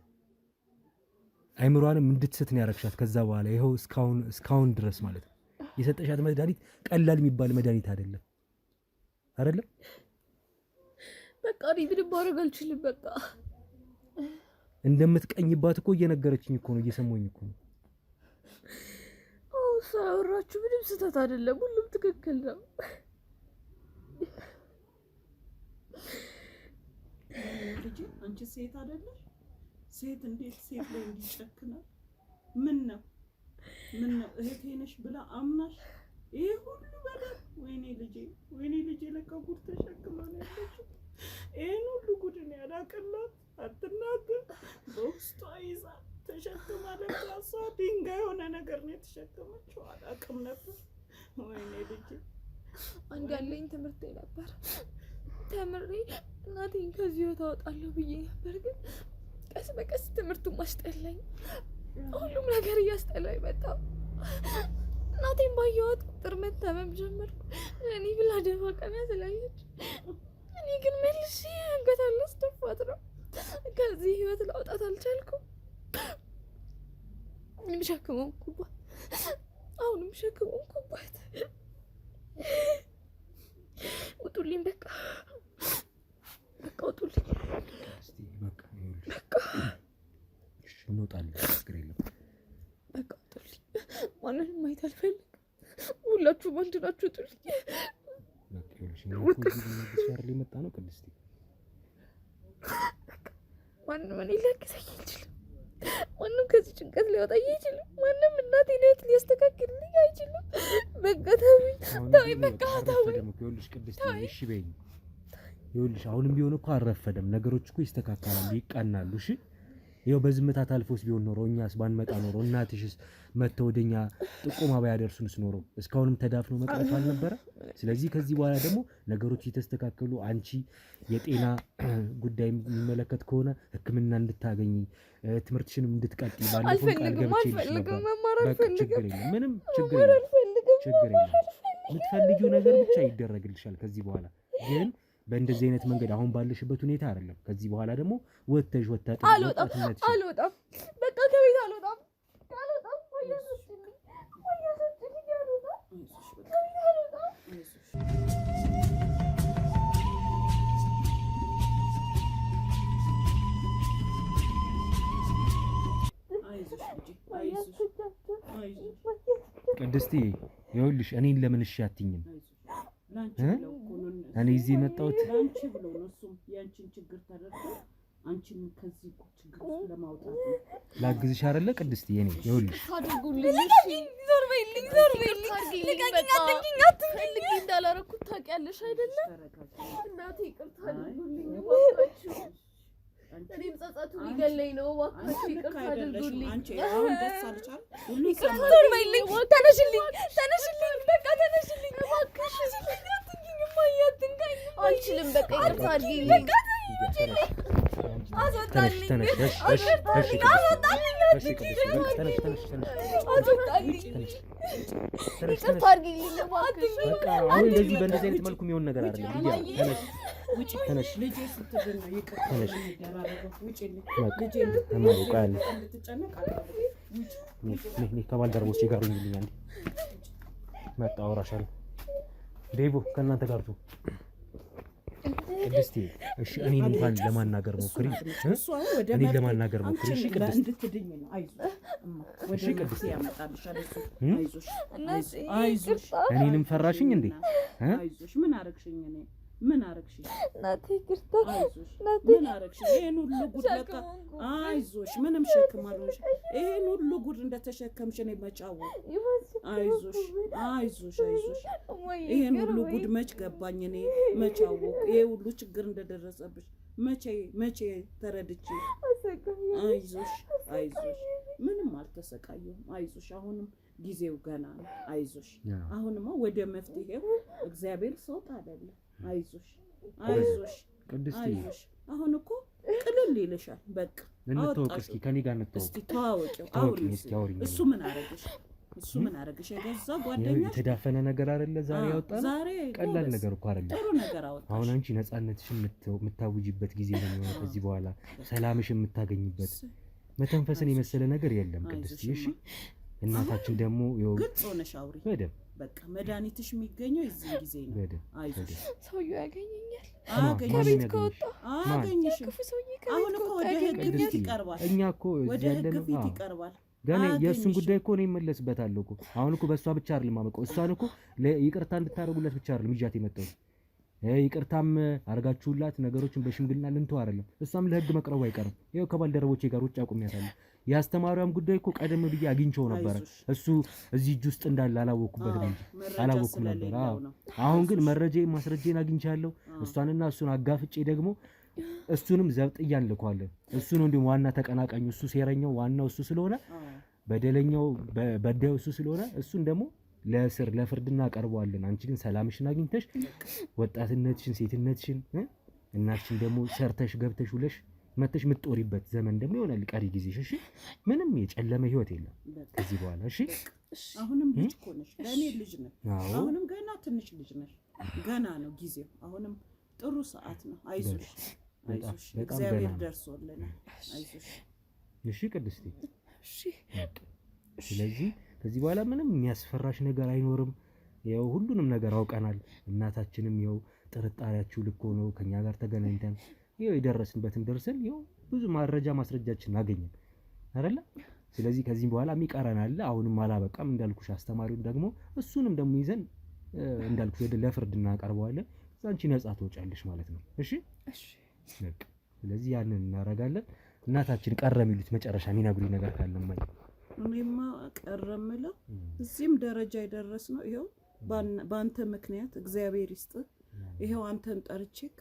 አይምሯንም እንድትስት ነው ያረግሻት። ከዛ በኋላ ይኸው እስካሁን ድረስ ማለት ነው። የሰጠሻት መድኃኒት ቀላል የሚባል መድኃኒት አይደለም። በቃ እኔ ምንም ማድረግ አልችልም። በቃ እንደምትቀኝባት እኮ እየነገረችኝ እኮ ነው፣ እየሰማሁኝ እኮ ነው። እሷ ያወራችሁ ምንም ስህተት አይደለም፣ ሁሉም ትክክል ነው። ልጅ አንቺ ሴት አይደለሽ? ሴት እንዴት ሴት ላይ እንዲጨክናል? ምን ነው እህቴ ነሽ ብላ አምናሽ ይሄ ሁሉ በደል? ወይኔ ልጄ ለካ ጉድ ተሸክማ ነው ያለችው። ይሄን ሁሉ ጉድ ነው ያላቀላት። አትናገር፣ በውስጧ ይዛ ተሸክማ ለካ እሷ ድንጋይ የሆነ ነገር ነው የተሸከመችው። አላውቅም ነበር። ወይኔ ልጄ አንድ ያለኝ ትምህርቴ ነበር። ተምሬ እናቴን ከዚህ ታወጣለሁ ብዬ ነበር፣ ግን ቀስ በቀስ ትምህርቱን ማስጠላኝ። ሁሉም ነገር እያስጠላኝ መጣ። እናቴን ባየኋት ቁጥር መታመም ጀመርኩ። እኔ ብላ ደፋ ቀና ስላየች፣ እኔ ግን መልሼ አንገት አላስደፋት ነው። ከዚህ ህይወት ላውጣት አልቻልኩም። ምንም ሸክም ሆንኩባት። አሁንም ሸክም ሆንኩባት። ውጡልኝ፣ በቃ ውጡልኝ። በቃ እንወጣለን፣ ችግር የለም። በቃ ውጡልኝ። ማንንም ማየት አልፈልግም። ሁላችሁም አንድ ናችሁ። ውጡልኝ። መጣ ነው ቅድስት። ማንም እኔ ሊያግዘኝ አይችልም። ማንም ከዚህ ጭንቀት ሊያወጣኝ አይችልም። ማንም እናቴን ህይወት ሊያስተካክልልኝ አይችልም። በቃ ተውኝ። በቃ ተውኝ። እሺ በይኝ። ይኸውልሽ አሁንም ቢሆን እኮ አልረፈደም። ነገሮች እኮ ይስተካከላሉ፣ ይቃናሉ። እሺ ይኸው በዝምታ ታልፎስ ቢሆን ኖሮ እኛስ ባንመጣ ኖሮ እናትሽስ መተው ወደኛ ጥቆማ ባያደርሱንስ ኖሮ እስካሁንም ተዳፍኖ መቅረቱ አልነበረ? ስለዚህ ከዚህ በኋላ ደግሞ ነገሮች እየተስተካከሉ አንቺ የጤና ጉዳይ የሚመለከት ከሆነ ሕክምና እንድታገኝ ትምህርትሽንም እንድትቀጥይ ባለፈው ቃል ገብቼልሽ ነበር። በቃ ችግር የለም፣ ምንም ችግር የለም። የምትፈልጊው ነገር ብቻ ይደረግልሻል። ከዚህ በኋላ ግን በእንደዚህ አይነት መንገድ አሁን ባለሽበት ሁኔታ አይደለም። ከዚህ በኋላ ደግሞ ወጥተሽ አልወጣም በቃ ከቤት አልወጣም ቅድስቲ ይኸውልሽ እኔን ለምን እሺ አትይኝም? እኔ እዚህ የመጣሁት ላንቺ ብሎ ነው። እሱም ያንቺን ችግር ተረድቶ አንቺን ከዚህ ችግር ለማውጣት ነው። ላግዝሽ አይደለ ቅድስቲ? እኔ ይኸውልሽ ዞር በይልኝ እንዳላረኩት ታውቂያለሽ አይደለ? እናቴ ይቅርታ አድርጉልኝ እባካችሁ። እኔም ጸጸቱ ሊገለኝ ነው። እባካችሁ ይቅርታ አድርጉልኝ። አንቺ አሁን ደስ አልቻል ሁሉ ዞር በይልኝ። ተነሽልኝ በቃ ተነሽልኝ እባክሽ። አልችልም በቃ ይቅርታ አድርጊልኝ። አስወጣልኝ ይቅርታ አድርጊልኝ እባክሽ። አሁን እንደዚህ በእንደዚህ አይነት መልኩ የሚሆን ነገር አይደለም። ተነሽ ልጄ ስትድና ይቅርታ እንደራረገው ውጪልኝ። ልጄ ከባልደረቦቼ ጋር ሁኚልኝ። አንዴ መጣ አወራሻለሁ። ዴቦ ከእናንተ ጋር ቱ ቅድስቲ እሺ፣ እኔን እንኳን ለማናገር ሞክሪ። እኔን ለማናገር ሞክሪ። እሺ ቅድስቲ እንድትድኝ ነው። አይዞሽ ቅድስቲ ያመጣልሻል እሱ። አይዞሽ እኔንም ፈራሽኝ እንዴ? አይዞሽ ምን አረግሽኝ? እኔ ምን አረግሽኝ? እናቴ ይቅርታ። አይዞሽ ምን አረግሽኝ? ይሄን ሁሉ ጉድ ለካ አይዞሽ ምንም ሸክም አልሆንሽ። ይሄን ሁሉ ጉድ እንደተሸከምሽ እኔ መጫወ አይዞሽ ይሄን ሁሉ ጉድ መች ገባኝ? እኔ መጫወ ይሄ ሁሉ ችግር እንደደረሰብሽ መቼ ተረድቼ። አይዞሽ ምንም አልተሰቃየሁም። አይዞሽ አሁንም ጊዜው ገና ነው። አይዞሽ አሁንማ ወደ መፍትሄው እግዚአብሔር ሰውት አይደለም። አይዞሽ ቅድስቲ አሁን እኮ ቅልል ይልሻል። በቃ እንተዋወቅ እስኪ ከኔ ጋር እንተዋወቅ። እስቲ ተዋወቂው። እሱ ምን አረገሽ? የገዛ ጓደኛሽ የተዳፈነ ነገር አይደለ ዛሬ ያወጣው? ቀላል ነገር እኮ አይደለም። ጥሩ ነገር አወጣሽ። አሁን አንቺ ነፃነትሽን የምታውጂበት ጊዜ ነው የሚሆነው። ከዚህ በኋላ ሰላምሽን የምታገኝበት መተንፈስን የመሰለ ነገር የለም ቅድስቲ። እሺ እናታችን ደግሞ ግልጽ ሆነሽ አውሪ በደምብ። በቃ መድኃኒትሽ የሚገኘው እዚህ ጊዜ ነው። አይዞሽ ሰውዬው ያገኘኛል። ከቤት ከወጣ አገኘሽ። አሁን እኮ ወደ ህግ ፊት ይቀርባል። እኛ እኮ ወደ ህግ ፊት ይቀርባል። ገና የእሱን ጉዳይ እኮ ነው ይመለስበታል እኮ። አሁን እኮ በእሷ ብቻ አይደለም ማመቀው። እሷን እኮ ይቅርታ እንድታረጉለት ብቻ አይደለም ይዣት የመጣው። ይቅርታም አርጋችሁላት ነገሮችን በሽምግልና ልንተው አይደለም። እሷም ለህግ መቅረቡ አይቀርም። ይሄው ከባልደረቦቼ ጋር ውጭ አቁሚያታለሁ። ያስተማሪያም ጉዳይ እኮ ቀደም ብዬ አግኝቼው ነበር። እሱ እዚህ እጅ ውስጥ እንዳለ አላወኩም ነበር። አሁን ግን ማስረጃዬን አግኝቻለሁ። እሷንና እሱን አጋፍጬ ደግሞ እሱንም ዘብጥያን ልኳለን። እሱ ነው እንዲሁም ዋና ተቀናቃኙ። እሱ ሴረኛው ዋናው እሱ ስለሆነ በደለኛው በዳዩ እሱ ስለሆነ እሱን ደግሞ ለፍርድ እናቀርበዋለን። አንቺ ግን ሰላምሽን አግኝተሽ ወጣትነትሽን፣ ሴትነትሽን እናትሽን ደግሞ ሰርተሽ ገብተሽ ውለሽ መተሽ ምትጦሪበት ዘመን ደግሞ ይሆናል ቀሪ ጊዜሽ። እሺ ምንም የጨለመ ህይወት የለም ከዚህ በኋላ። እሺ አሁንም ልጅ እኮ ነሽ፣ ለእኔ ልጅ ነሽ። አሁንም ገና ትንሽ ልጅ ነሽ። ገና ነው ጊዜው። አሁንም ጥሩ ሰዓት ነው። አይዞሽ እግዚአብሔር ደርሶልናል። አይዞሽ እሺ ቅድስቲ። እሺ ስለዚህ ከዚህ በኋላ ምንም የሚያስፈራሽ ነገር አይኖርም። ያው ሁሉንም ነገር አውቀናል። እናታችንም ያው ጥርጣሬያችሁ ልክ ሆኖ ከኛ ጋር ተገናኝተን ያው የደረስንበትን ደርሰን ያው ብዙ ማስረጃችን አገኘን አይደለ? ስለዚህ ከዚህ በኋላ የሚቀረን አለ። አሁንም አላበቃም እንዳልኩሽ። አስተማሪውን ደግሞ እሱንም ደግሞ ይዘን እንዳልኩሽ ወደ ለፍርድ እናቀርበዋለን። አንቺ ነጻ ትወጫለሽ ማለት ነው። እሺ በቃ ስለዚህ ያንን እናደርጋለን። እናታችን ቀረ የሚሉት መጨረሻ የሚነግሩኝ ነገር ካለ ማለት እኔማ ቀረ የምለው እዚህም ደረጃ የደረስነው ይኸው በአንተ ምክንያት እግዚአብሔር ይስጥ። ይኸው አንተን ጠርቼክ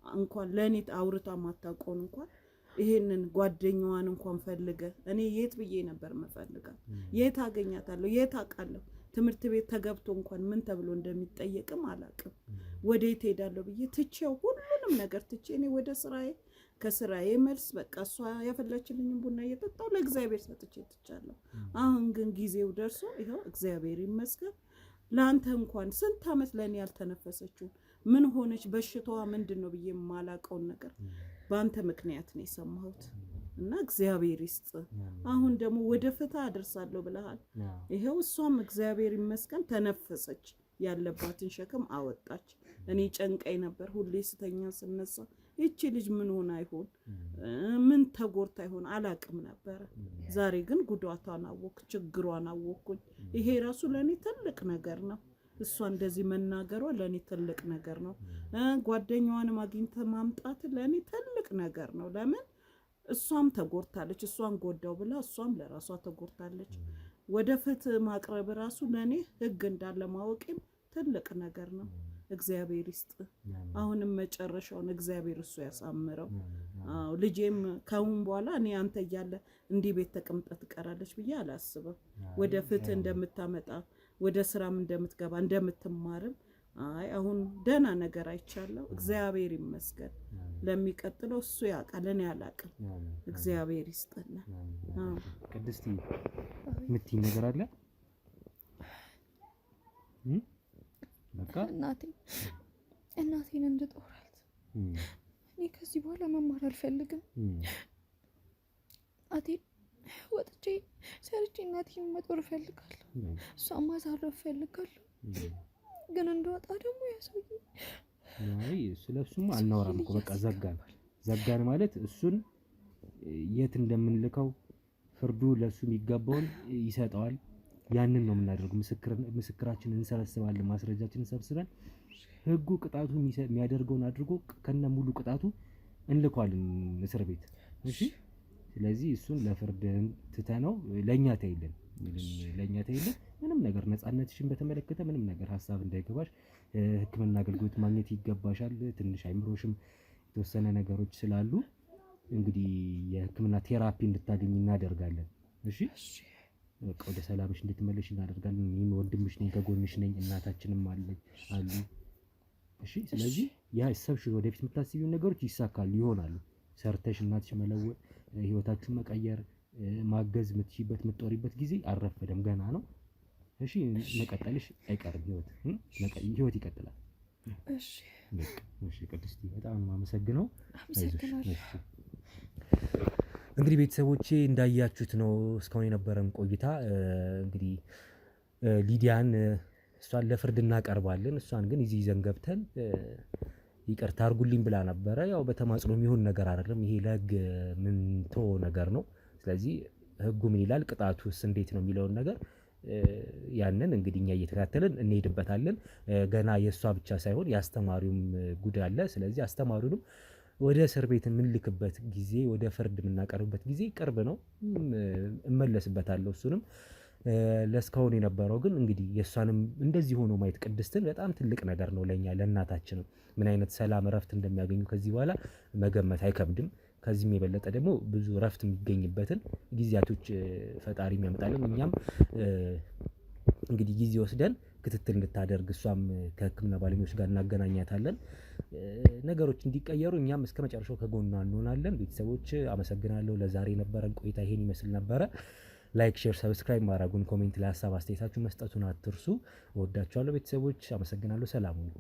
እንኳን ለኔ አውርታ ማታውቀውን እንኳን ይሄንን ጓደኛዋን እንኳን ፈልገ እኔ የት ብዬ ነበር መፈልጋት? የት አገኛታለሁ? የት አውቃለሁ? ትምህርት ቤት ተገብቶ እንኳን ምን ተብሎ እንደሚጠየቅም አላውቅም። ወዴት ሄዳለሁ ብዬ ትቼው ሁሉንም ነገር ትቼ እኔ ወደ ስራዬ፣ ከስራዬ መልስ በቃ እሷ ያፈላችልኝን ቡና እየጠጣሁ ለእግዚአብሔር ሰጥቼ ትቻለሁ። አሁን ግን ጊዜው ደርሶ ይኸው እግዚአብሔር ይመስገን ለአንተ እንኳን ስንት ዓመት ለኔ ያልተነፈሰችው ምን ሆነች በሽታዋ ምንድነው ብዬ የማላቀውን ነገር በአንተ ምክንያት ነው የሰማሁት እና እግዚአብሔር ይስጥ። አሁን ደግሞ ወደ ፍትህ አደርሳለሁ ብለሃል። ይሄው እሷም እግዚአብሔር ይመስገን ተነፈሰች፣ ያለባትን ሸክም አወጣች። እኔ ጨንቀኝ ነበር ሁሌ ስተኛ ስነሳ እቺ ልጅ ምን ሆና ይሆን ምን ተጎርታ ይሆን አላቅም ነበር። ዛሬ ግን ጉዳቷን አወኩ፣ ችግሯን አወኩኝ። ይሄ ራሱ ለኔ ትልቅ ነገር ነው። እሷ እንደዚህ መናገሯ ለኔ ትልቅ ነገር ነው። ጓደኛዋን ማግኘት ማምጣት ለኔ ትልቅ ነገር ነው። ለምን እሷም ተጎርታለች፣ እሷን ጎዳው ብላ እሷም ለራሷ ተጎርታለች። ወደ ፍትህ ማቅረብ ራሱ ለኔ ህግ እንዳለ ማወቅም ትልቅ ነገር ነው። እግዚአብሔር ይስጥ። አሁንም መጨረሻውን እግዚአብሔር እሱ ያሳምረው። አዎ ልጄም ካሁን በኋላ እኔ አንተ እያለ እንዲህ ቤት ተቀምጣ ትቀራለች ብዬ አላስብም። ወደ ፍትህ እንደምታመጣ ወደ ስራም እንደምትገባ እንደምትማርም አይ አሁን ደህና ነገር አይቻለሁ። እግዚአብሔር ይመስገን። ለሚቀጥለው እሱ ያውቃል፣ እኔ አላውቅም። እግዚአብሔር ይስጥና። ቅድስት የምትይኝ ነገር አለ? በቃ እናቴን እንድጦራት እኔ ከዚህ በኋላ መማር አልፈልግም። እናቴን ወጥቼ ሰርቼ እናቴን መጦር እፈልጋለሁ። እሷን ማሳረፍ እፈልጋለሁ። ግን እንደወጣ ደግሞ ያሰውኝ አይ ስለሱም አልናወራም እኮ በቃ ዘጋን ማለት እሱን የት እንደምንልከው ፍርዱ ለሱ የሚገባውን ይሰጣዋል። ያንን ነው የምናደርገው። ምስክራችንን እንሰበስባለን፣ ማስረጃችንን ሰብስበን ህጉ ቅጣቱ የሚያደርገውን አድርጎ ከነ ሙሉ ቅጣቱ እንልኳለን እስር ቤት። እሺ ስለዚህ እሱን ለፍርድ ትተነው ለኛ ተይልን ምንም ነገር ነፃነትሽን በተመለከተ ምንም ነገር ሐሳብ እንዳይገባሽ። ህክምና አገልግሎት ማግኘት ይገባሻል። ትንሽ አይምሮሽም የተወሰነ ነገሮች ስላሉ እንግዲህ የህክምና ቴራፒ እንድታገኝ እናደርጋለን። እሺ በቃ ወደ ሰላምሽ እንድትመለሽ እናደርጋለን። እኔም ወንድምሽ ነኝ፣ ከጎንሽ ነኝ፣ እናታችንም አሉ። እሺ ስለዚህ ያ ሰብሽ ወደፊት የምታስቢው ነገሮች ይሳካሉ፣ ይሆናሉ። ሰርተሽ እናትሽ መለወጥ፣ ህይወታችሁን መቀየር፣ ማገዝ የምትችይበት የምትጦሪበት ጊዜ አልረፈደም፣ ገና ነው። እሺ መቀጠልሽ አይቀርም። ህይወት ይቀጥላል። እሺ እሺ ቅድስት በጣም አመሰግናለሁ። እንግዲህ ቤተሰቦቼ እንዳያችሁት ነው እስካሁን የነበረን ቆይታ። እንግዲህ ሊዲያን እሷን ለፍርድ እናቀርባለን። እሷን ግን ይዘን ገብተን ይቅርታ አድርጉልኝ ብላ ነበረ። ያው በተማጽኖ የሚሆን ነገር አይደለም ይሄ፣ ለህግ ምን ተወው ነገር ነው። ስለዚህ ህጉ ምን ይላል፣ ቅጣቱስ እንዴት ነው የሚለውን ነገር ያንን እንግዲህ እኛ እየተከታተልን እንሄድበታለን። ገና የእሷ ብቻ ሳይሆን የአስተማሪውም ጉዳይ አለ። ስለዚህ አስተማሪውንም ወደ እስር ቤት የምንልክበት ጊዜ፣ ወደ ፍርድ የምናቀርብበት ጊዜ ቅርብ ነው። እመለስበታለሁ እሱንም። ለስካሁን የነበረው ግን እንግዲህ የእሷንም እንደዚህ ሆኖ ማየት ቅድስትን በጣም ትልቅ ነገር ነው ለኛ፣ ለእናታችንም ምን አይነት ሰላም እረፍት እንደሚያገኙ ከዚህ በኋላ መገመት አይከብድም። ከዚህም የበለጠ ደግሞ ብዙ እረፍት የሚገኝበትን ጊዜያቶች ፈጣሪ የሚያመጣልን። እኛም እንግዲህ ጊዜ ወስደን ክትትል እንድታደርግ እሷም ከህክምና ባለሙያዎች ጋር እናገናኛታለን። ነገሮች እንዲቀየሩ እኛም እስከ መጨረሻው ከጎኗ እንሆናለን። ቤተሰቦች አመሰግናለሁ። ለዛሬ የነበረን ቆይታ ይሄን ይመስል ነበረ። ላይክ፣ ሼር፣ ሰብስክራይብ ማድረጉን፣ ኮሜንት ላይ ሀሳብ አስተያየታችሁን መስጠቱን አትርሱ። እወዳችኋለሁ ቤተሰቦች። አመሰግናለሁ። ሰላም ሁኑ።